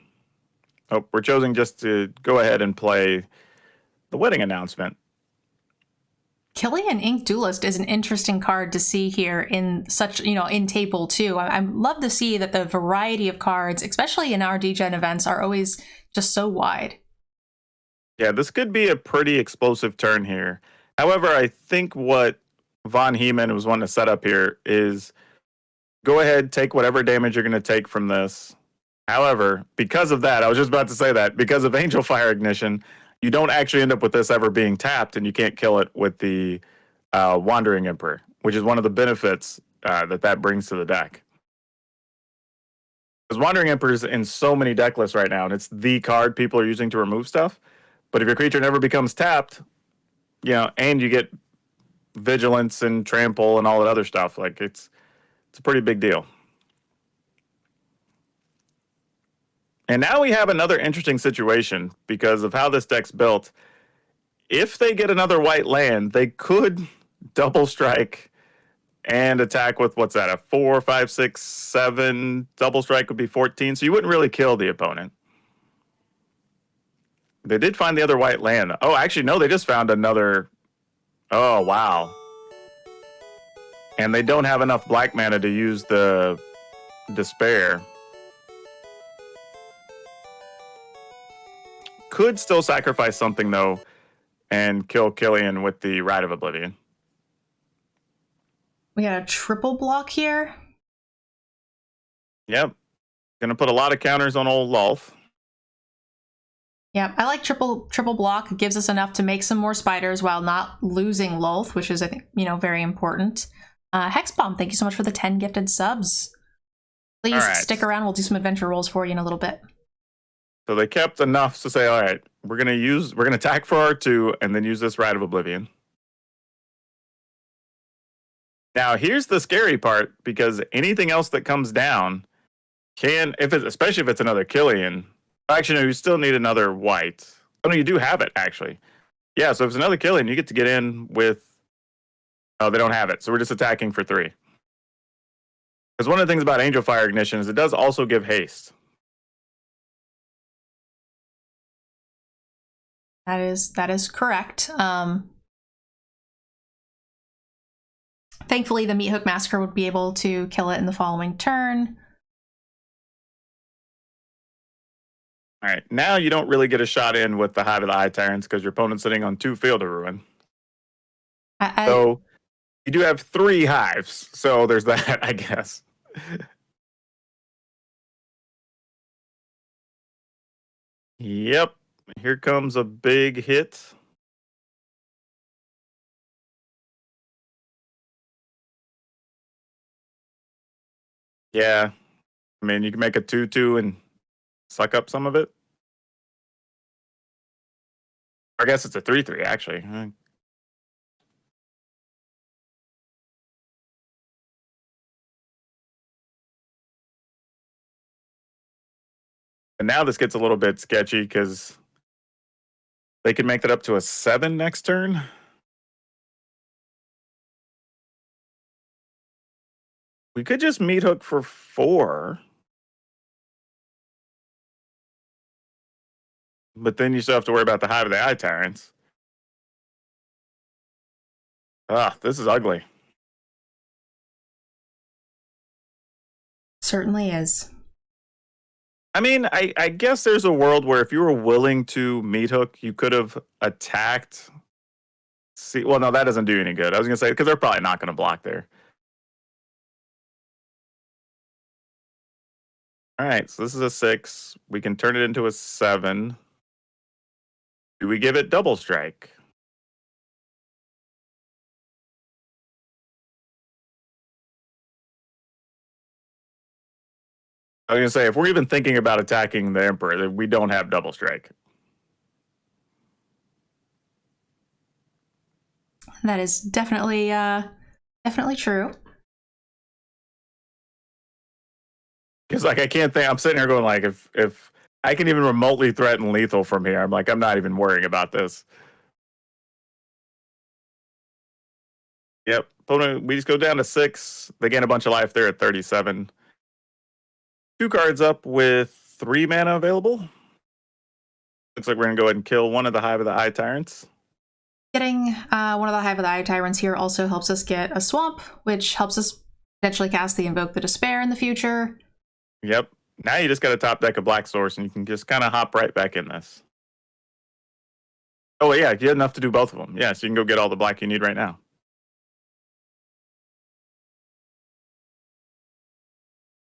Oh, we're choosing just to go ahead and play the Wedding Announcement. Killian Ink Duelist is an interesting card to see here in such, in table 2. I love to see that the variety of cards, especially in our DGen events, are always just so wide. Yeah, this could be a pretty explosive turn here. However, I think what Von Heeman was wanting to set up here is go ahead, take whatever damage you're going to take from this. However, because of that, I was just about to say that, because of Angel Fire Ignition, you don't actually end up with this ever being tapped, and you can't kill it with the Wandering Emperor, which is one of the benefits that brings to the deck. Because Wandering Emperor is in so many deck lists right now, and it's the card people are using to remove stuff. But if your creature never becomes tapped, and you get Vigilance and Trample and all that other stuff, like it's a pretty big deal. And now we have another interesting situation because of how this deck's built. If they get another white land, they could double strike and attack with, what's that, a 4, 5, 6, 7. Double strike would be 14, so you wouldn't really kill the opponent. They did find the other white land. Oh, actually, no, they just found another. Oh, wow. And they don't have enough black mana to use the Despair. Could still sacrifice something, though, and kill Killian with the Rite of Oblivion. We got a triple block here. Yep. Gonna put a lot of counters on old Lolth. Yeah, I like triple block. It gives us enough to make some more spiders while not losing Lolth, which is, I think, very important. Hexbomb, thank you so much for the 10 gifted subs. Please stick around. We'll do some adventure rolls for you in a little bit. So they kept enough to say, all right, we're gonna attack for R2 and then use this Rite of Oblivion. Now here's the scary part, because anything else that comes down especially if it's another Killian. Actually, no, you still need another white. Oh no, you do have it, actually. Yeah, so if it's another Killian, you get to get in with... Oh, they don't have it, so we're just attacking for 3. Because one of the things about Angel Fire Ignition is it does also give haste. That is correct. Thankfully, the Meat Hook Massacre would be able to kill it in the following turn. All right, now you don't really get a shot in with the Hive of the Eye Tyrants because your opponent's sitting on 2 Field of Ruin. So you do have 3 hives, so there's that, I guess. Yep, here comes a big hit. Yeah, I mean, you can make a 2/2 and suck up some of it. I guess it's a 3/3, actually. And And now this gets a little bit sketchy because they could make that up to a 7 next turn. We could just meat hook for 4. But then you still have to worry about the Hive of the Eye Tyrants. Ah, this is ugly. Certainly is. I mean, I guess there's a world where if you were willing to meat hook, you could have attacked. See, well, no, that doesn't do any good. I was going to say, because they're probably not going to block there. All right, so this is a 6. We can turn it into a 7. Do we give it double strike? I was going to say, if we're even thinking about attacking the Emperor, then we don't have double strike. That is definitely true. Because like I can't think. I'm sitting here going like, if I can even remotely threaten lethal from here, I'm like, I'm not even worrying about this. Yep. Opponent, we just go down to 6. They gain a bunch of life. They're at 37. 2 cards up with 3 mana available. Looks like we're going to go ahead and kill one of the Hive of the Eye Tyrants. Getting one of the Hive of the Eye Tyrants here also helps us get a swamp, which helps us potentially cast the Invoke the Despair in the future. Yep. Now you just got a top deck of Black Source, and you can just kind of hop right back in this. Oh, yeah, you have enough to do both of them. Yeah, so you can go get all the black you need right now.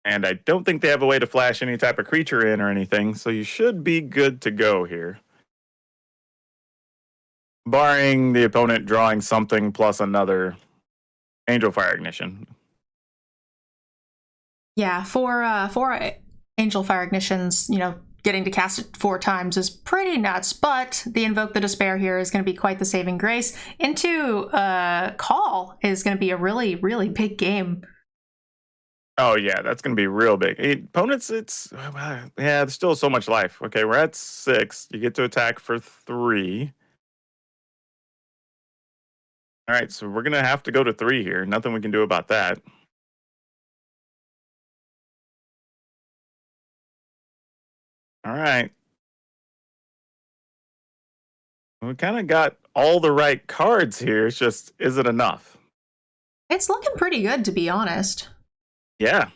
And I don't think they have a way to flash any type of creature in or anything, so you should be good to go here. Barring the opponent drawing something plus another Angel Fire Ignition. Yeah, for Angel Fire Ignitions, getting to cast it 4 times is pretty nuts, but the Invoke the Despair here is going to be quite the saving grace. Into Call is going to be a really, really big game. Oh, yeah, that's going to be real big. Opponents, yeah, there's still so much life. Okay, we're at 6. You get to attack for 3. All right, so we're going to have to go to 3 here. Nothing we can do about that. All right. We kind of got all the right cards here. It's just, is it enough? It's looking pretty good, to be honest. Yeah.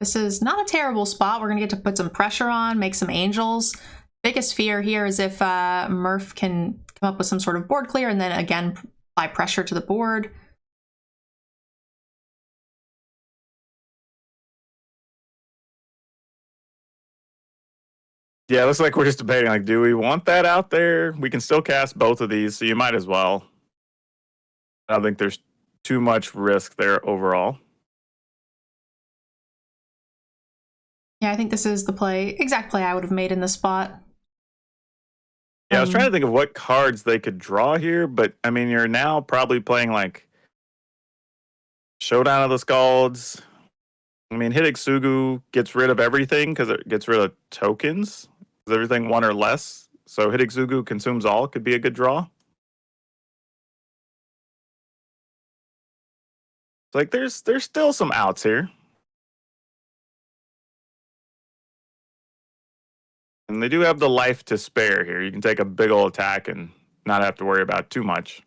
This is not a terrible spot. We're going to get to put some pressure on, make some angels. Biggest fear here is if Murph can come up with some sort of board clear and then again apply pressure to the board. Yeah, it looks like we're just debating, like, do we want that out there? We can still cast both of these, so you might as well. I don't think there's too much risk there overall. Yeah, I think this is the exact play I would have made in this spot. Yeah, I was trying to think of what cards they could draw here, but I mean, you're now probably playing like Showdown of the Scalds. I mean, Hitexugu gets rid of everything because it gets rid of tokens. Everything 1 or less. So Hitexugu consumes all could be a good draw. Like there's still some outs here. And they do have the life to spare here. You can take a big old attack and not have to worry about too much.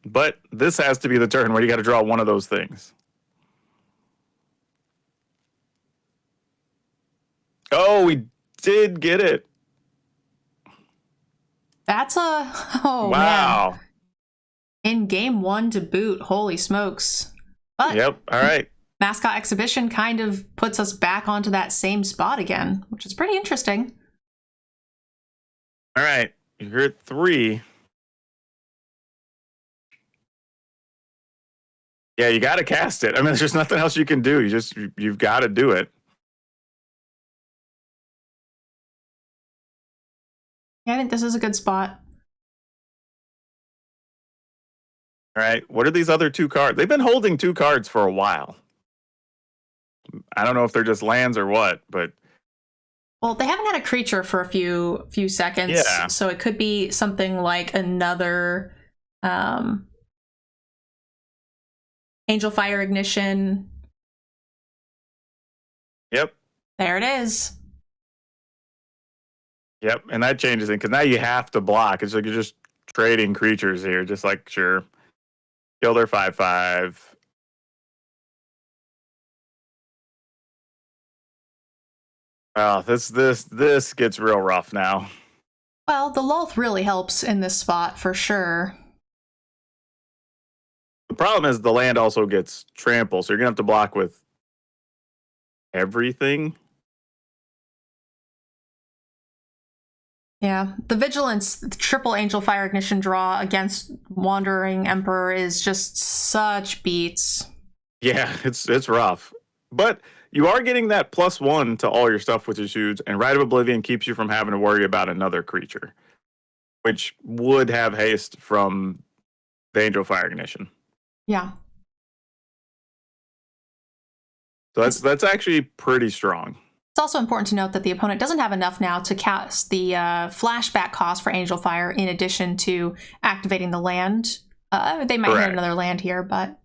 But this has to be the turn where you got to draw one of those things. Oh, we did get it. That's wow. Man. In game 1 to boot, holy smokes. But yep, all right. Mascot Exhibition kind of puts us back onto that same spot again, which is pretty interesting. All right, you're at 3. Yeah, you got to cast it. I mean, there's just nothing else you can do. You've got to do it. Yeah, I think this is a good spot. All right, what are these other 2 cards? They've been holding 2 cards for a while. I don't know if they're just lands or what, but Well, they haven't had a creature for a few seconds, Yeah. so it could be something like another Angel Fire Ignition. yep. There it is. Yep, and that changes it because now you have to block. It's like you're just trading creatures here, just like sure, kill their 5/5. Oh, this gets real rough now. Well, the Lolth really helps in this spot for sure. The problem is the land also gets trampled, so you're gonna have to block with everything. Yeah, the Vigilance, the triple Angel Fire Ignition draw against Wandering Emperor is just such beats. Yeah, it's rough, but you are getting that +1 to all your stuff, which is huge. And Rite of Oblivion keeps you from having to worry about another creature, which would have haste from the Angel Fire Ignition. Yeah. So that's actually pretty strong. It's also important to note that the opponent doesn't have enough now to cast the flashback cost for Angel Fire in addition to activating the land. They might hit another land here, but...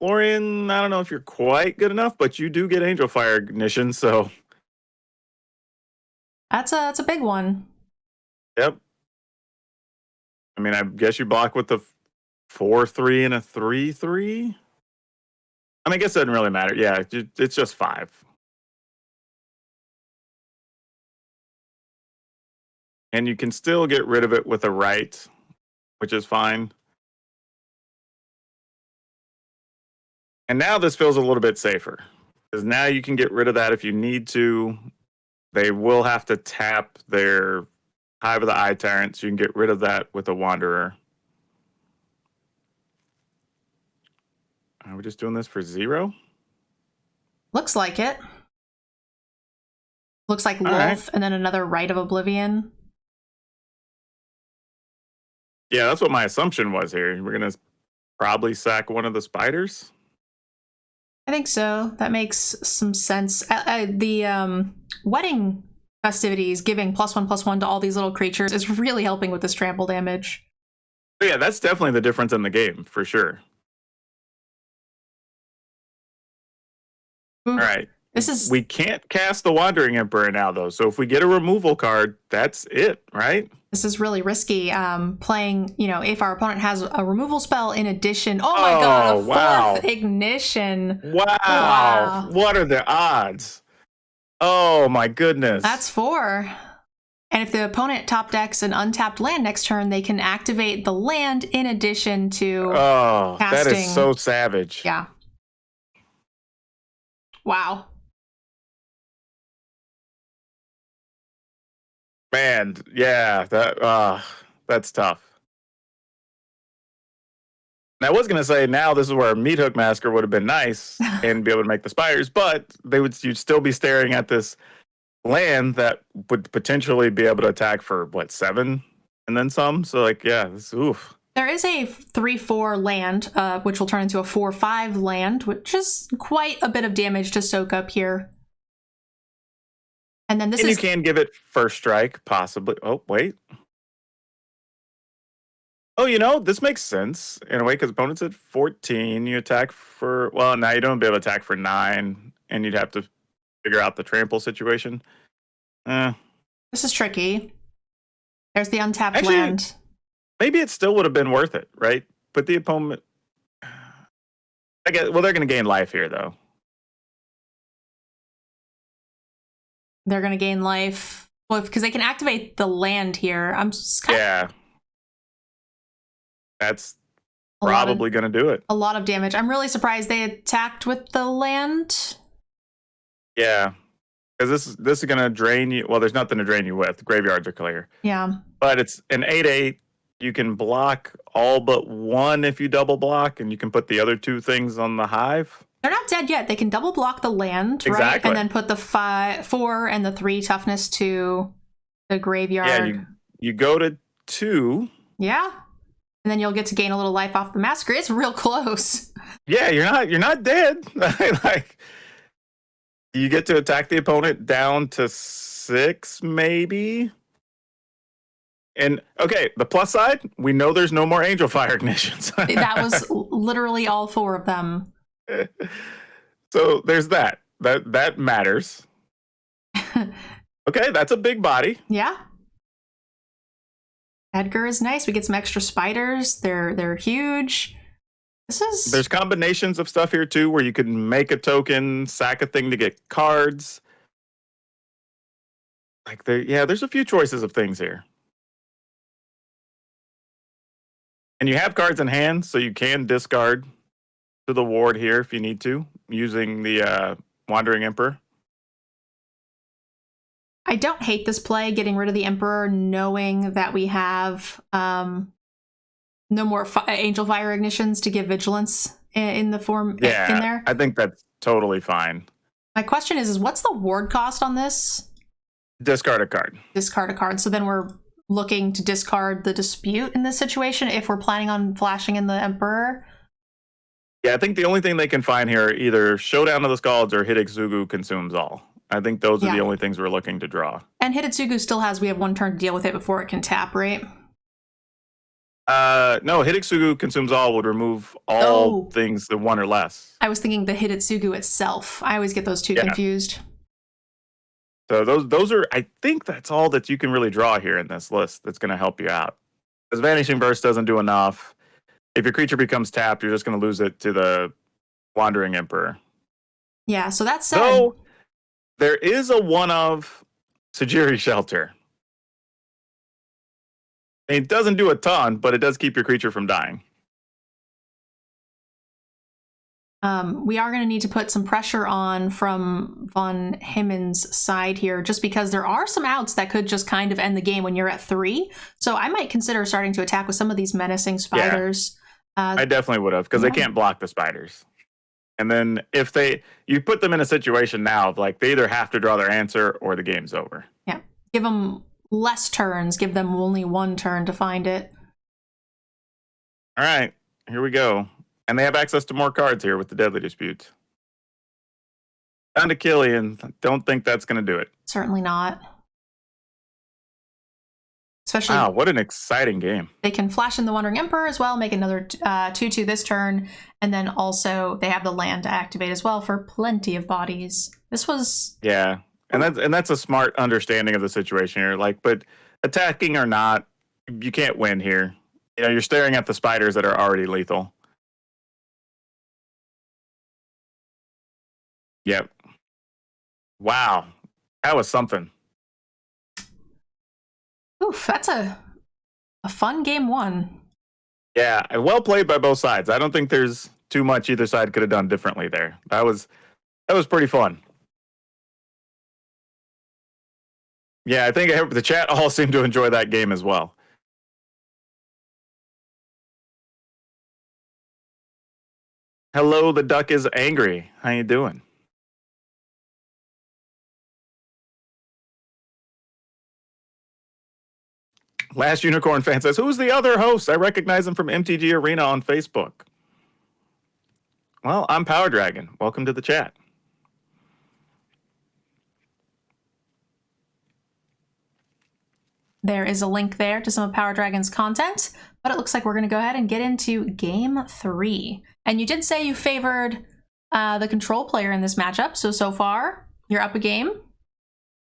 Florian, I don't know if you're quite good enough, but you do get Angel Fire Ignition, so... That's a big one. Yep. I mean, I guess you block with the 4/3 and a 3/3? I mean, I guess it doesn't really matter. Yeah, it's just 5. And you can still get rid of it with a right, which is fine. And now this feels a little bit safer. Because now you can get rid of that if you need to. They will have to tap their Hive of the Eye Tyrant, so you can get rid of that with a Wanderer. Are we just doing this for 0? Looks like it. Looks like Lolth right. and then another Rite of Oblivion. Yeah, that's what my assumption was here. We're going to probably sack one of the spiders. I think so. That makes some sense. The wedding festivities giving +1/+1 to all these little creatures is really helping with this trample damage. But yeah, that's definitely the difference in the game, for sure. Ooh, all right. This is... We can't cast the Wandering Emperor now, though. So if we get a removal card, that's it, right? This is really risky. Playing, if our opponent has a removal spell in addition. Oh my god, a 4th ignition. Wow. What are the odds? Oh my goodness. That's 4. And if the opponent top decks an untapped land next turn, they can activate the land in addition to casting. That is so savage. Yeah. Wow. Man, yeah, that's tough. And I was gonna say now this is where a Meat Hook Masker would have been nice and be able to make the spiders, but you'd still be staring at this land that would potentially be able to attack for 7 and then some. So oof. There is a 3/4 land, which will turn into a 4/5 land, which is quite a bit of damage to soak up here. And then you can give it first strike, possibly. Oh, wait. Oh, this makes sense in a way because opponents at 14, you attack for... Well, now you don't be able to attack for 9, and you'd have to figure out the trample situation. This is tricky. There's the untapped land. Maybe it still would have been worth it, right? But the opponent... I guess, well, they're going to gain life here, though. They're going to gain life. Well, because they can activate the land here. I'm just kind of... That's probably going to do it. A lot of damage. I'm really surprised they attacked with the land. Yeah. Because this is going to drain you. Well, there's nothing to drain you with. The graveyards are clear. Yeah. But it's an 8/8. You can block all but 1 if you double block, and you can put the other 2 things on the Hive. They're not dead yet. They can double block the land, exactly. Right? And then put the 4 and the 3 toughness to the graveyard. Yeah, you go to 2. Yeah. And then you'll get to gain a little life off the Massacre. It's real close. Yeah, you're not dead. Like, you get to attack the opponent down to 6, maybe. And okay, the plus side, we know there's no more Angel Fire ignitions. That was literally all 4 of them. So there's that. That matters. Okay, that's a big body. Yeah. Edgar is nice. We get some extra spiders. They're huge. There's combinations of stuff here too where you can make a token, sack a thing to get cards. Like there's a few choices of things here. And you have cards in hand, so you can discard to the ward here if you need to, using the Wandering Emperor. I don't hate this play, getting rid of the Emperor, knowing that we have no more Angel Fire ignitions to give Vigilance in the form in there. I think that's totally fine. My question is what's the ward cost on this? Discard a card. Discard a card. So then we're looking to discard the Dispute in this situation if we're planning on flashing in the Emperor. Yeah, I think the only thing they can find here are either Showdown of the Scalds or Hitotsugu Consumes All. I think those are the only things we're looking to draw. And Hitotsugu still has, we have 1 turn to deal with it before it can tap, right? No, Hitotsugu Consumes All would remove all things that 1 or less. I was thinking the Hitotsugu itself. I always get those two confused. So those are, I think that's all that you can really draw here in this list that's going to help you out. Because Vanishing Burst doesn't do enough. If your creature becomes tapped, you're just going to lose it to the Wandering Emperor. Yeah, so that's said. So there is a one of Sajiri Shelter. It doesn't do a ton, but it does keep your creature from dying. We are going to need to put some pressure on from Von Himmen's side here, just because there are some outs that could just kind of end the game when you're at 3. So I might consider starting to attack with some of these menacing spiders. Yeah, I definitely would have, because they can't block the spiders. And then if you put them in a situation now of like they either have to draw their answer or the game's over. Yeah, give them less turns, give them only 1 turn to find it. All right, here we go. And they have access to more cards here with the Deadly Dispute. Down to Killian. Don't think that's going to do it. Certainly not. Especially, wow, what an exciting game. They can flash in the Wandering Emperor as well, make another 2/2 this turn, and then also they have the land to activate as well for plenty of bodies. This was... Yeah, and that's a smart understanding of the situation here. Like, but attacking or not, you can't win here. You know, you're staring at the spiders that are already lethal. Yep. Wow. That was something. Oof, that's a fun game 1. Yeah, well played by both sides. I don't think there's too much either side could have done differently there. That was pretty fun. Yeah, I think the chat all seemed to enjoy that game as well. Hello, the duck is angry. How you doing? Last Unicorn fan says, who's the other host? I recognize him from MTG Arena on Facebook. Well, I'm Power Dragon. Welcome to the chat. There is a link there to some of Power Dragon's content, but it looks like we're going to go ahead and get into Game 3. And you did say you favored the control player in this matchup, so far, you're up a game.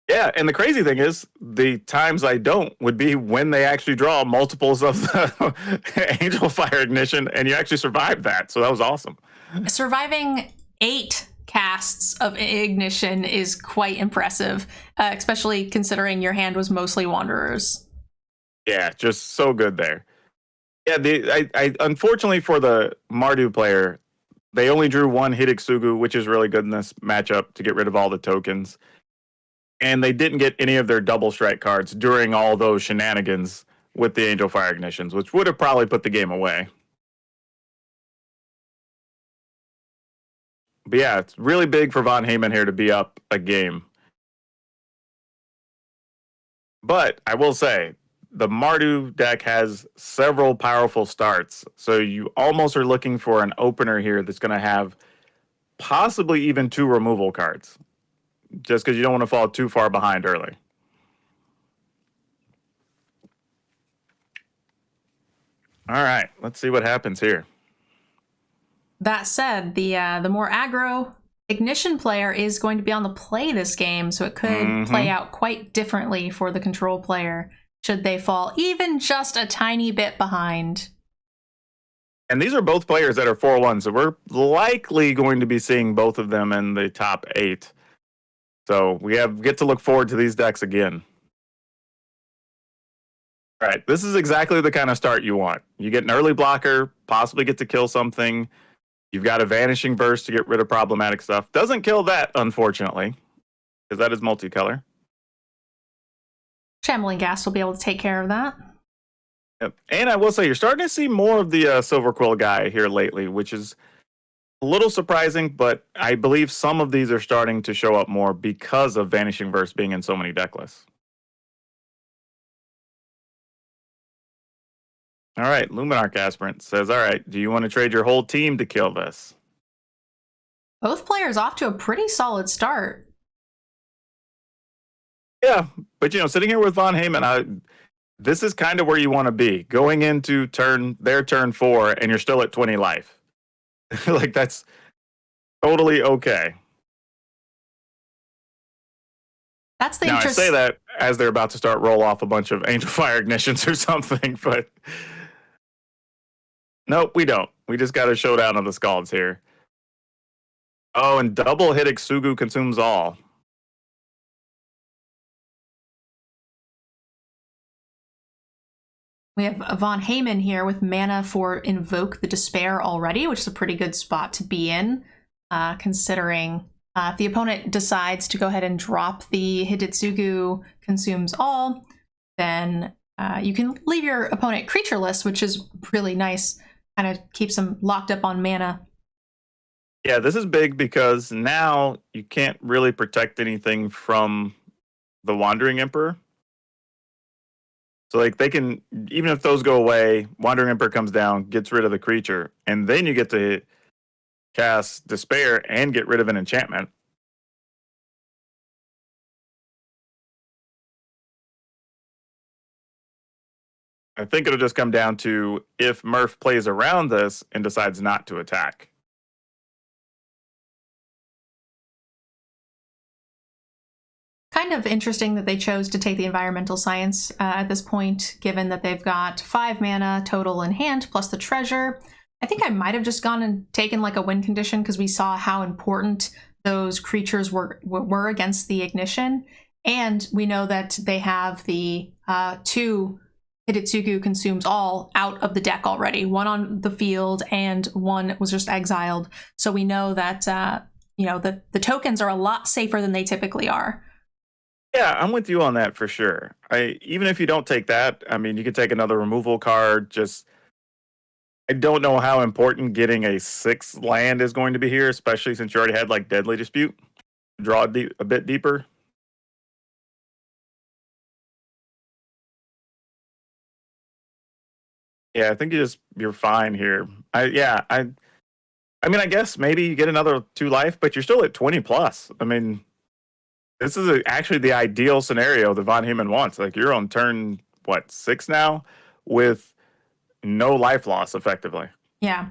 Yeah, and the crazy thing is, the times I don't would be when they actually draw multiples of the Angel Fire Ignition, and you actually survived that, so that was awesome. Surviving 8 casts of Ignition is quite impressive, especially considering your hand was mostly Wanderers. Yeah, just so good there. Yeah, I unfortunately for the Mardu player, they only drew 1 Hitotsugu, which is really good in this matchup to get rid of all the tokens. And they didn't get any of their double strike cards during all those shenanigans with the Angel Fire Ignitions, which would have probably put the game away. But yeah, it's really big for Von Heyman here to be up a game. But I will say, the Mardu deck has several powerful starts. So you almost are looking for an opener here that's going to have possibly even 2 removal cards. Just because you don't want to fall too far behind early. All right, let's see what happens here. That said, the more aggro Ignition player is going to be on the play this game, so it could play out quite differently for the control player should they fall even just a tiny bit behind. And these are both players that are 4-1, so we're likely going to be seeing both of them in the top 8. So we get to look forward to these decks again. All right, this is exactly the kind of start you want. You get an early blocker, possibly get to kill something. You've got a Vanishing Verse to get rid of problematic stuff. Doesn't kill that, unfortunately, because that is multicolor. Shambling Ghast will be able to take care of that. Yep. And I will say, you're starting to see more of the Silver Quill guy here lately, which is a little surprising, but I believe some of these are starting to show up more because of Vanishing Verse being in so many deck lists. All right, Luminarch Aspirant says, all right, do you want to trade your whole team to kill this? Both players off to a pretty solid start. Yeah, but sitting here with Von Heyman, this is kind of where you want to be. Going into their turn 4, and you're still at 20 life. Like, that's totally okay. That's the now, interest. I say that as they're about to start roll off a bunch of Angel Fire Ignitions or something, but nope, we don't. We just got a showdown of the Scalds here. Oh, and double hit Sugu consumes all. We have Von Heyman here with mana for Invoke the Despair already, which is a pretty good spot to be in, considering if the opponent decides to go ahead and drop the Hidetsugu consumes all, then you can leave your opponent creatureless, which is really nice. Kind of keeps them locked up on mana. Yeah, this is big because now you can't really protect anything from the Wandering Emperor. So, like, they can, even if those go away, Wandering Emperor comes down, gets rid of the creature, and then you get to cast Despair and get rid of an enchantment. I think it'll just come down to if Murph plays around this and decides not to attack. Kind of interesting that they chose to take the environmental science at this point, given that they've got 5 mana total in hand, plus the treasure. I think I might have just gone and taken like a win condition because we saw how important those creatures were against the Ignition. And we know that they have the 2 Hidetsugu consumes all out of the deck already. 1 on the field and 1 was just exiled. So we know that, the tokens are a lot safer than they typically are. Yeah, I'm with you on that for sure. Even if you don't take that, I mean, you could take another removal card. I don't know how important getting a 6th land is going to be here, especially since you already had like Deadly Dispute. Draw a bit deeper. Yeah, I think you're fine here. I mean, I guess maybe you get another 2 life, but you're still at 20 plus. I mean, this is actually the ideal scenario that Von Heyman wants. Like, you're on turn, 6 now? With no life loss, effectively. Yeah.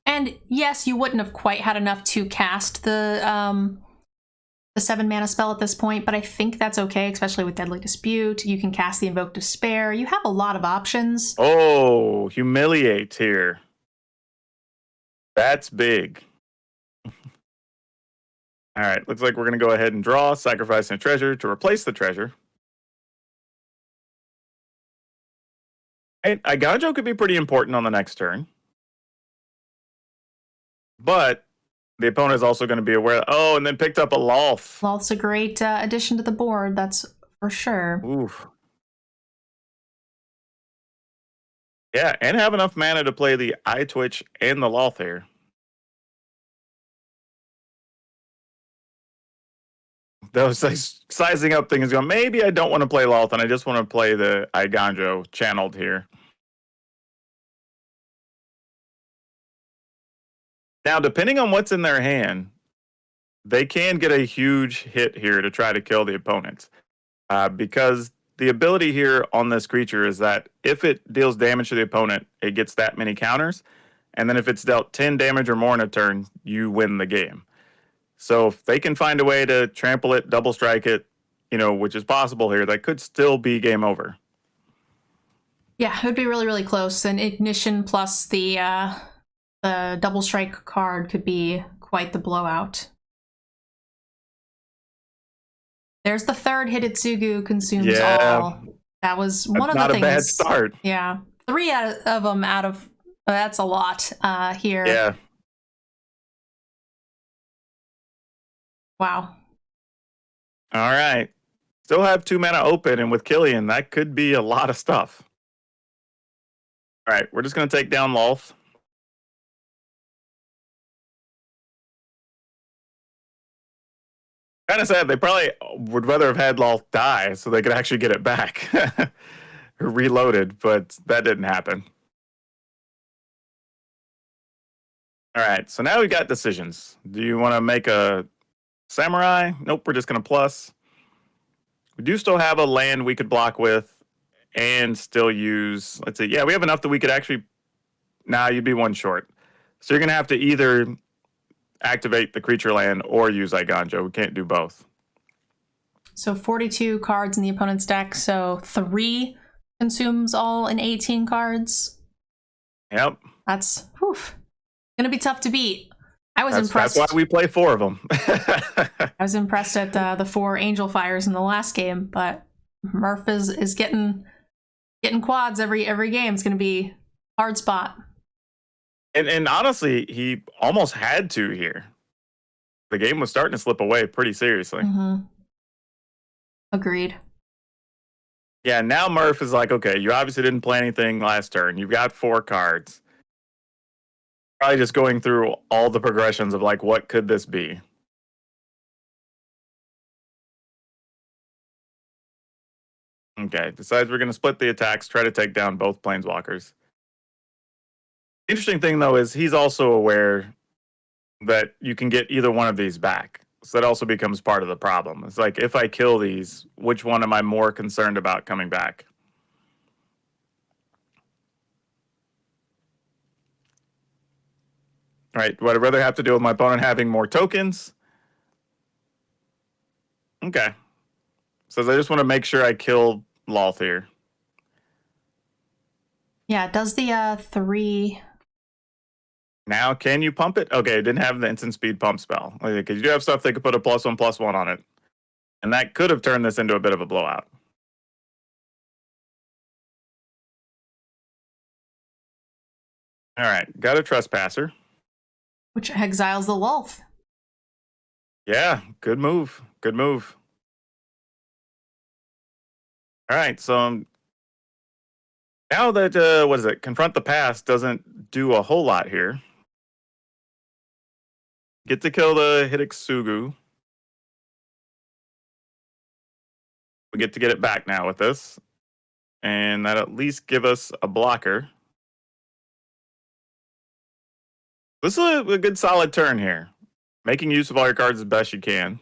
And yes, you wouldn't have quite had enough to cast the 7 mana spell at this point, but I think that's okay, especially with Deadly Dispute. You can cast the Invoke Despair. You have a lot of options. Oh, Humiliate here. That's big. All right, looks like we're going to go ahead and draw, sacrificing a treasure to replace the treasure. And Iganjo could be pretty important on the next turn. But the opponent is also going to be aware. Oh, and then picked up a Lolth. Lolth's a great addition to the board, that's for sure. Oof. Yeah, and have enough mana to play the Eye Twitch and the Lolth here. those like sizing up things going, maybe I don't want to play Loth and I just want to play the Iganjo channeled here. Now, depending on what's in their hand, they can get a huge hit here to try to kill the opponent. Because the ability here on this creature is that if it deals damage to the opponent, it gets that many counters. And then if it's dealt 10 damage or more in a turn, you win the game. So if they can find a way to trample it, double strike it, which is possible here, that could still be game over. Yeah, it would be really, really close. And Ignition plus the double strike card could be quite the blowout. There's the third Hidetsugu consumes all. That was one of the things. Not a bad start. Yeah. 3 of them out of... that's a lot here. Yeah. Wow. All right. Still have 2 mana open, and with Killian, that could be a lot of stuff. All right, we're just going to take down Loth. Kind of sad. They probably would rather have had Loth die so they could actually get it back. Reloaded, but that didn't happen. All right, so now we got decisions. Do you want to make a Samurai? Nope, we're just going to plus. We do still have a land we could block with and still use... Let's see. Yeah, we have enough that we could actually... Nah, you'd be 1 short. So you're going to have to either activate the creature land or use Iganjo. We can't do both. So 42 cards in the opponent's deck, so 3 consumes all in 18 cards. Yep. That's gonna be tough to beat. I was impressed. That's why we play 4 of them. I was impressed at the 4 Angel Fires in the last game, but Murph is getting quads every game. It's gonna be a hard spot. And honestly, he almost had to here. The game was starting to slip away pretty seriously. Mm-hmm. Agreed. Yeah, now Murph is like, okay, you obviously didn't play anything last turn. You've got 4 cards. Probably just going through all the progressions of like, what could this be? Okay, decides we're going to split the attacks, try to take down both planeswalkers. Interesting thing, though, is he's also aware that you can get either one of these back. So that also becomes part of the problem. It's like, if I kill these, which one am I more concerned about coming back? All right, would I rather have to deal with my opponent having more tokens? Okay. Says I just want to make sure I kill Loth here. Yeah, does the 3... Now, can you pump it? Okay, it didn't have the instant speed pump spell. Because you do have stuff that could put a +1/+1 on it. And that could have turned this into a bit of a blowout. All right, got a Trespasser. Which exiles the Loth. Yeah, good move. Good move. All right, so now that, Confront the Past doesn't do a whole lot here. Get to kill the Hidetsugu. We get to get it back now with this. And that at least give us a blocker. This is a good solid turn here. Making use of all your cards as best you can.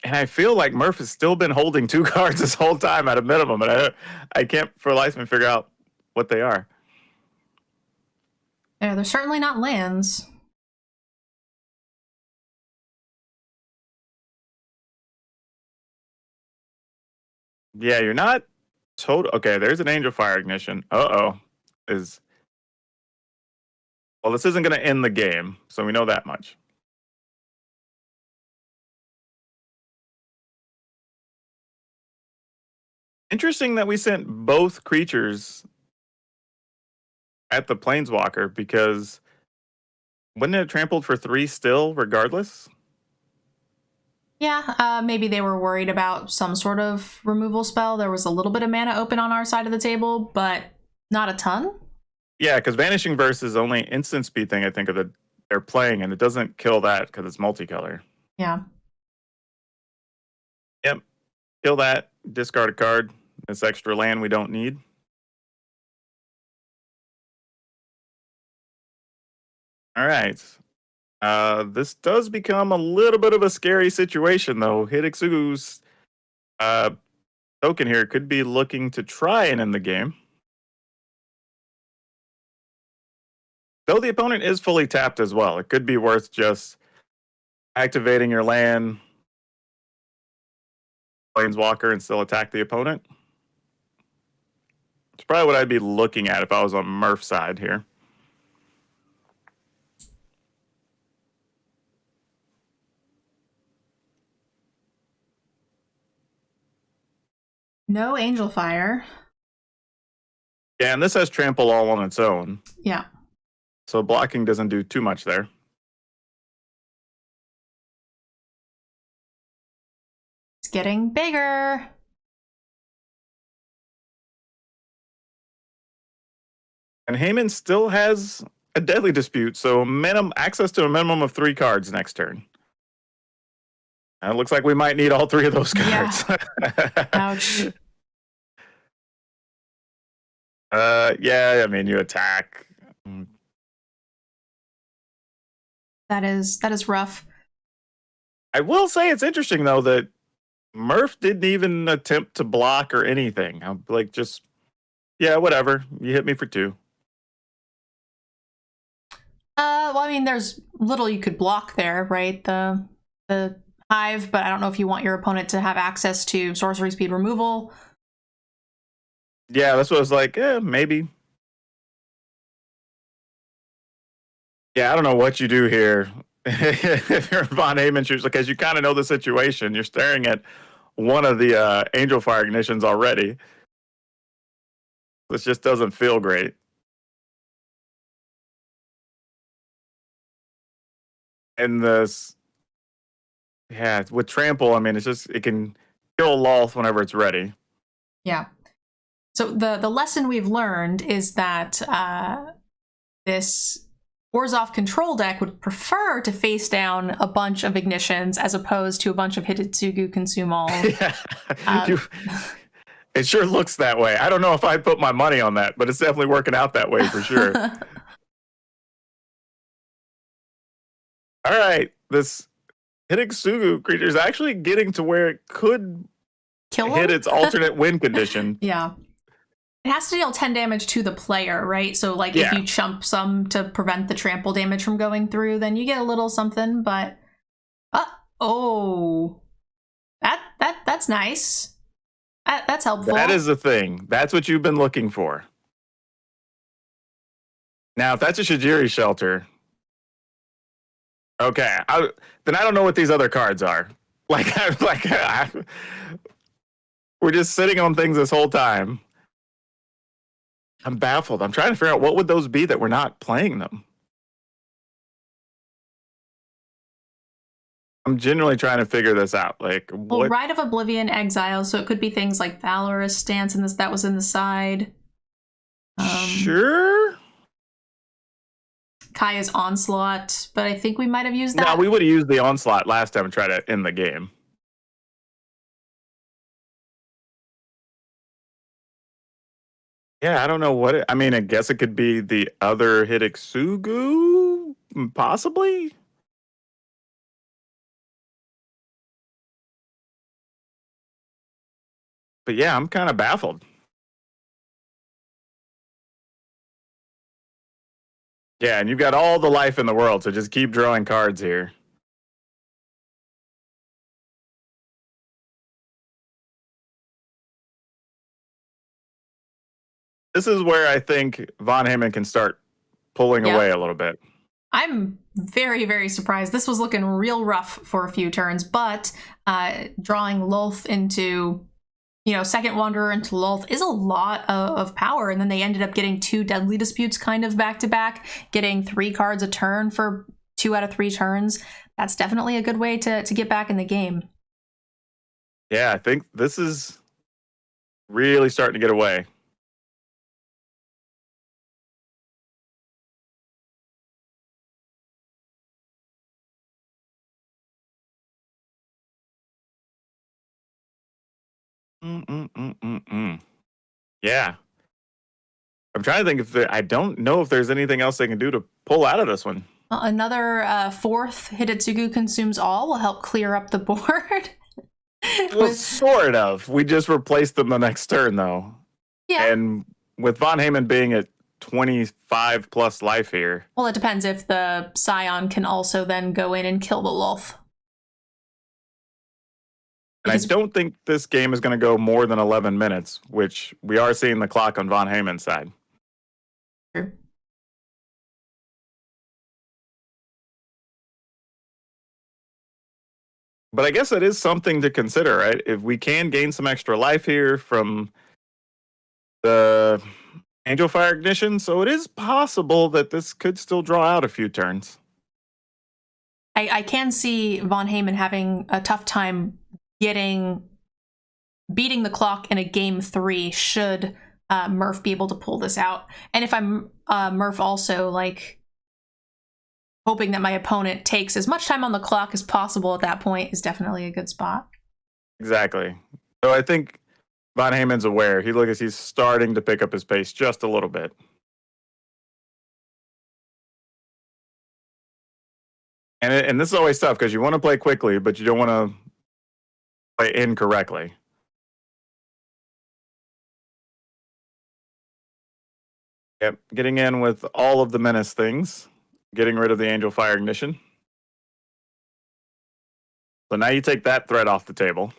And I feel like Murph has still been holding 2 cards this whole time at a minimum. And I can't for the life of me figure out what they are. Yeah, they're certainly not lands. Yeah, you're not total. Okay, there's an Angel Fire Ignition. Well, this isn't going to end the game, so we know that much. Interesting that we sent both creatures at the Planeswalker, because wouldn't it have trampled for 3 still, regardless? Yeah, maybe they were worried about some sort of removal spell. There was a little bit of mana open on our side of the table, but not a ton. Yeah, because Vanishing Verse is only instant speed thing, I think, of the they're playing, and it doesn't kill that because it's multicolor. Yeah. Yep. Kill that. Discard a card. This extra land we don't need. All right. This does become a little bit of a scary situation, though. Hidetsugu's token here could be looking to try and end the game. Though the opponent is fully tapped as well, it could be worth just activating your land, Planeswalker, and still attack the opponent. It's probably what I'd be looking at if I was on Murph's side here. No Angel Fire. Yeah, and this has trample all on its own. Yeah. So blocking doesn't do too much there. It's getting bigger. And Heyman still has a deadly dispute, so access to a minimum of 3 cards next turn. And it looks like we might need all 3 of those cards. Yeah. Ouch. Yeah, I mean, you attack. That is rough. I will say it's interesting, though, that Murph didn't even attempt to block or anything. I'm like, just, yeah, whatever. You hit me for 2. Well, I mean, there's little you could block there, right? The Hive, but I don't know if you want your opponent to have access to sorcery speed removal. Yeah, that's what I was like, maybe. Yeah, I don't know what you do here. If you're Von Heyman, because you kind of know the situation. You're staring at one of the Angel Fire ignitions already. This just doesn't feel great. And this, yeah, with trample, I mean, it can kill Lolth whenever it's ready. Yeah. So the lesson we've learned is that this Orzhov control deck would prefer to face down a bunch of ignitions as opposed to a bunch of Hidetsugu consume all. Yeah. It sure looks that way. I don't know if I'd put my money on that, but it's definitely working out that way for sure. All right, this Hidetsugu creature is actually getting to where it could hit its alternate win condition. Yeah. It has to deal 10 damage to the player, right? So, like, if you chump some to prevent the trample damage from going through, then you get a little something, but... That's nice. That's helpful. That is the thing. That's what you've been looking for. Now, if that's a Shajiri shelter... Okay, then I don't know what these other cards are. We're just sitting on things this whole time. I'm baffled. I'm trying to figure out what would those be that we're not playing them. I'm genuinely trying to figure this out. Like, well, Rite of Oblivion, Exile, so it could be things like Valorous Stance, and that was in the side. Sure. Kaya's Onslaught, but I think we might have used that. No, we would have used the Onslaught last time and try to end the game. Yeah, I don't know what I mean, I guess it could be the other Hidetsugu, possibly? But yeah, I'm kind of baffled. Yeah, and you've got all the life in the world, so just keep drawing cards here. This is where I think Von Heyman can start pulling away a little bit. I'm very, very surprised. This was looking real rough for a few turns, but drawing Lolth into, Second Wanderer into Lolth is a lot of power, and then they ended up getting 2 Deadly Disputes kind of back-to-back, getting 3 cards a turn for 2 out of 3 turns. That's definitely a good way to get back in the game. Yeah, I think this is really starting to get away. Yeah. I'm trying to think if I don't know if there's anything else they can do to pull out of this one. Another fourth Hidetsugu consumes all will help clear up the board. Well, sort of. We just replaced them the next turn, though. Yeah. And with Von Heyman being at 25 plus life here. Well, it depends if the Scion can also then go in and kill the Lolth. And I don't think this game is going to go more than 11 minutes, which we are seeing the clock on Von Heyman's side. True. But I guess that is something to consider, right? If we can gain some extra life here from the Angel Fire Ignition, so it is possible that this could still draw out a few turns. I can see Von Heyman having a tough time beating the clock in a game 3 should Murph be able to pull this out. And if I'm Murph also, like, hoping that my opponent takes as much time on the clock as possible at that point is definitely a good spot. Exactly. So I think Von Heyman's aware. He's starting to pick up his pace just a little bit. And this is always tough because you want to play quickly, but you don't want to play incorrectly. Yep, getting in with all of the menace things. Getting rid of the Angel Fire Ignition. So now you take that threat off the table.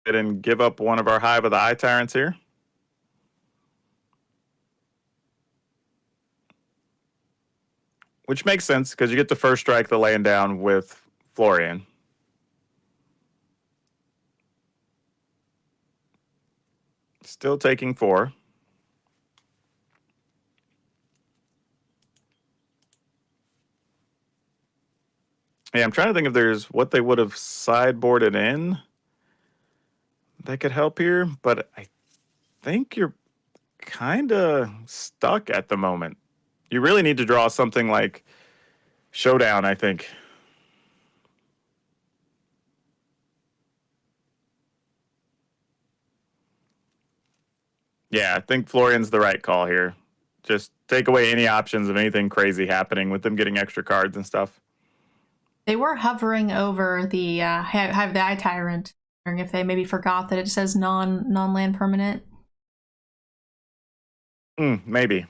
And give up one of our Hive of the Eye Tyrants here. Which makes sense because you get the first strike the laying down with Florian. Still taking 4. Yeah, I'm trying to think if there's what they would have sideboarded in that could help here, but I think you're kind of stuck at the moment. You really need to draw something like Showdown, I think. Yeah, I think Florian's the right call here. Just take away any options of anything crazy happening with them getting extra cards and stuff. They were hovering over the Hive of the Eye Tyrant, wondering if they maybe forgot that it says non-land permanent. Maybe.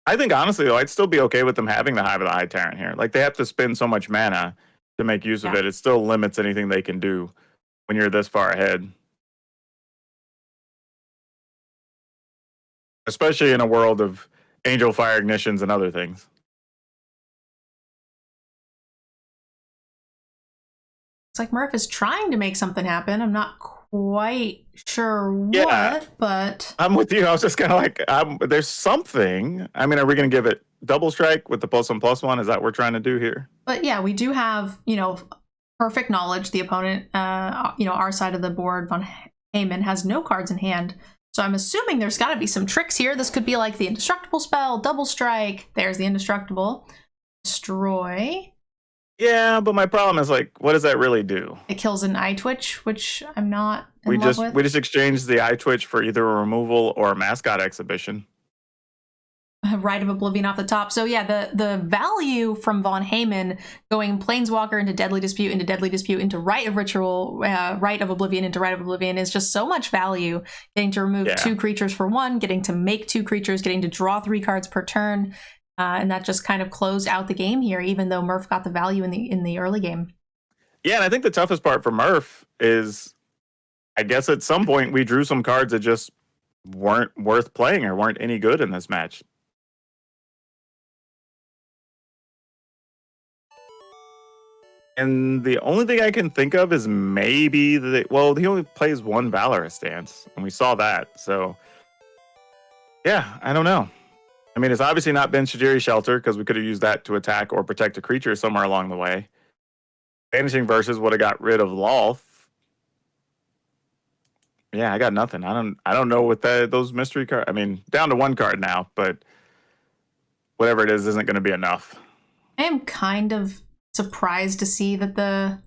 I think honestly though, I'd still be okay with them having the Hive of the Eye Tyrant here. Like they have to spend so much mana to make use of it. It still limits anything they can do when you're this far ahead. Especially in a world of Angel Fire Ignitions and other things. It's like Murph is trying to make something happen. I'm not quite sure what, but... I'm with you. I was just kind of like, there's something. I mean, are we going to give it double strike with the +1/+1? Is that what we're trying to do here? But yeah, we do have, perfect knowledge. The opponent, our side of the board, Von Heyman, has no cards in hand. So I'm assuming there's got to be some tricks here. This could be like the indestructible spell, double strike. There's the indestructible. Destroy. Yeah, but my problem is like, what does that really do? It kills an eye twitch, which I'm not in love with. We just exchanged the eye twitch for either a removal or a mascot exhibition. Rite of Oblivion off the top. So yeah, the value from Von Heyman going Planeswalker into Deadly Dispute into Rite of Ritual, Rite of Oblivion into Rite of Oblivion is just so much value. Getting to remove 2 creatures for 1, getting to make 2 creatures, getting to draw 3 cards per turn. And that just kind of closed out the game here, even though Murph got the value in the early game. Yeah, and I think the toughest part for Murph is, I guess at some point we drew some cards that just weren't worth playing or weren't any good in this match. And the only thing I can think of is maybe he only plays 1 Valorous Dance, and we saw that. So, yeah, I don't know. I mean, it's obviously not been Shajiri Shelter because we could have used that to attack or protect a creature somewhere along the way. Vanishing Versus would have got rid of Lolth. Yeah, I got nothing. I don't know what those mystery cards. I mean, down to 1 card now, but whatever it is isn't going to be enough. I am kind of surprised to see that the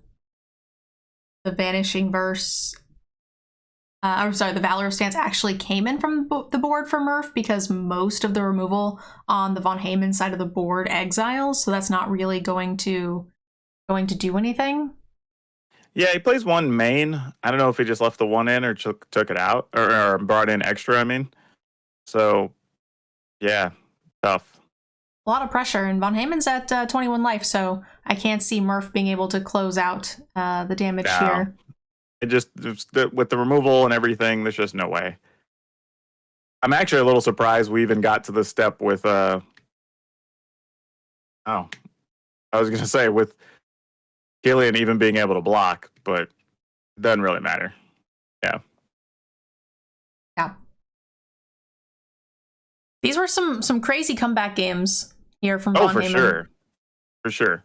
Vanishing Verse, I'm sorry, the Valor stance actually came in from the board for Murph, because most of the removal on the Von Heyman side of the board exiles, so that's not really going to do anything. Yeah, he plays one main. I don't know if he just left the one in or took it out or brought in extra. I mean, so yeah, tough. A lot of pressure, and Von Heyman's at 21 life, so I can't see Murph being able to close out the damage here. It just, with the removal and everything, there's just no way. I'm actually a little surprised we even got to the step with I was gonna say with Killian even being able to block, but it doesn't really matter. Yeah. These were some crazy comeback games here from Von Heyman. For sure.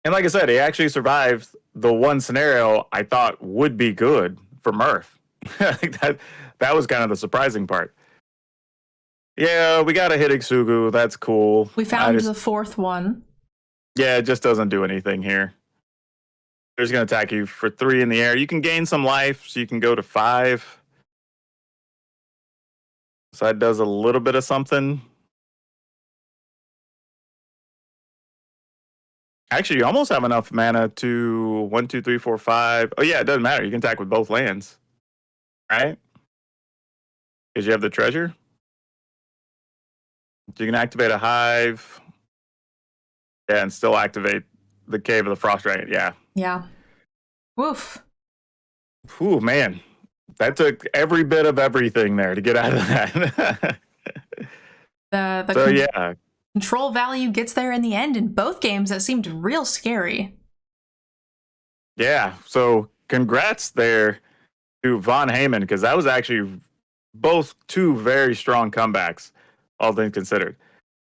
And like I said, he actually survived the one scenario I thought would be good for Murph. I think that was kind of the surprising part. Yeah, we got a hit Ixugu. That's cool. We found the fourth one. Yeah, it just doesn't do anything here. They're just going to attack you for 3 in the air. You can gain some life, so you can go to 5. So that does a little bit of something. Actually, you almost have enough mana to 1, 2, 3, 4, 5. Oh yeah, it doesn't matter. You can attack with both lands, right? Because you have the treasure. You can activate a hive. Yeah, and still activate the Cave of the Frost Dragon. Yeah. Yeah. Woof. Ooh, man. That took every bit of everything there to get out of that. Control value gets there in the end. In both games, that seemed real scary. Yeah, so congrats there to Von Heyman, because that was actually both 2 very strong comebacks, all things considered.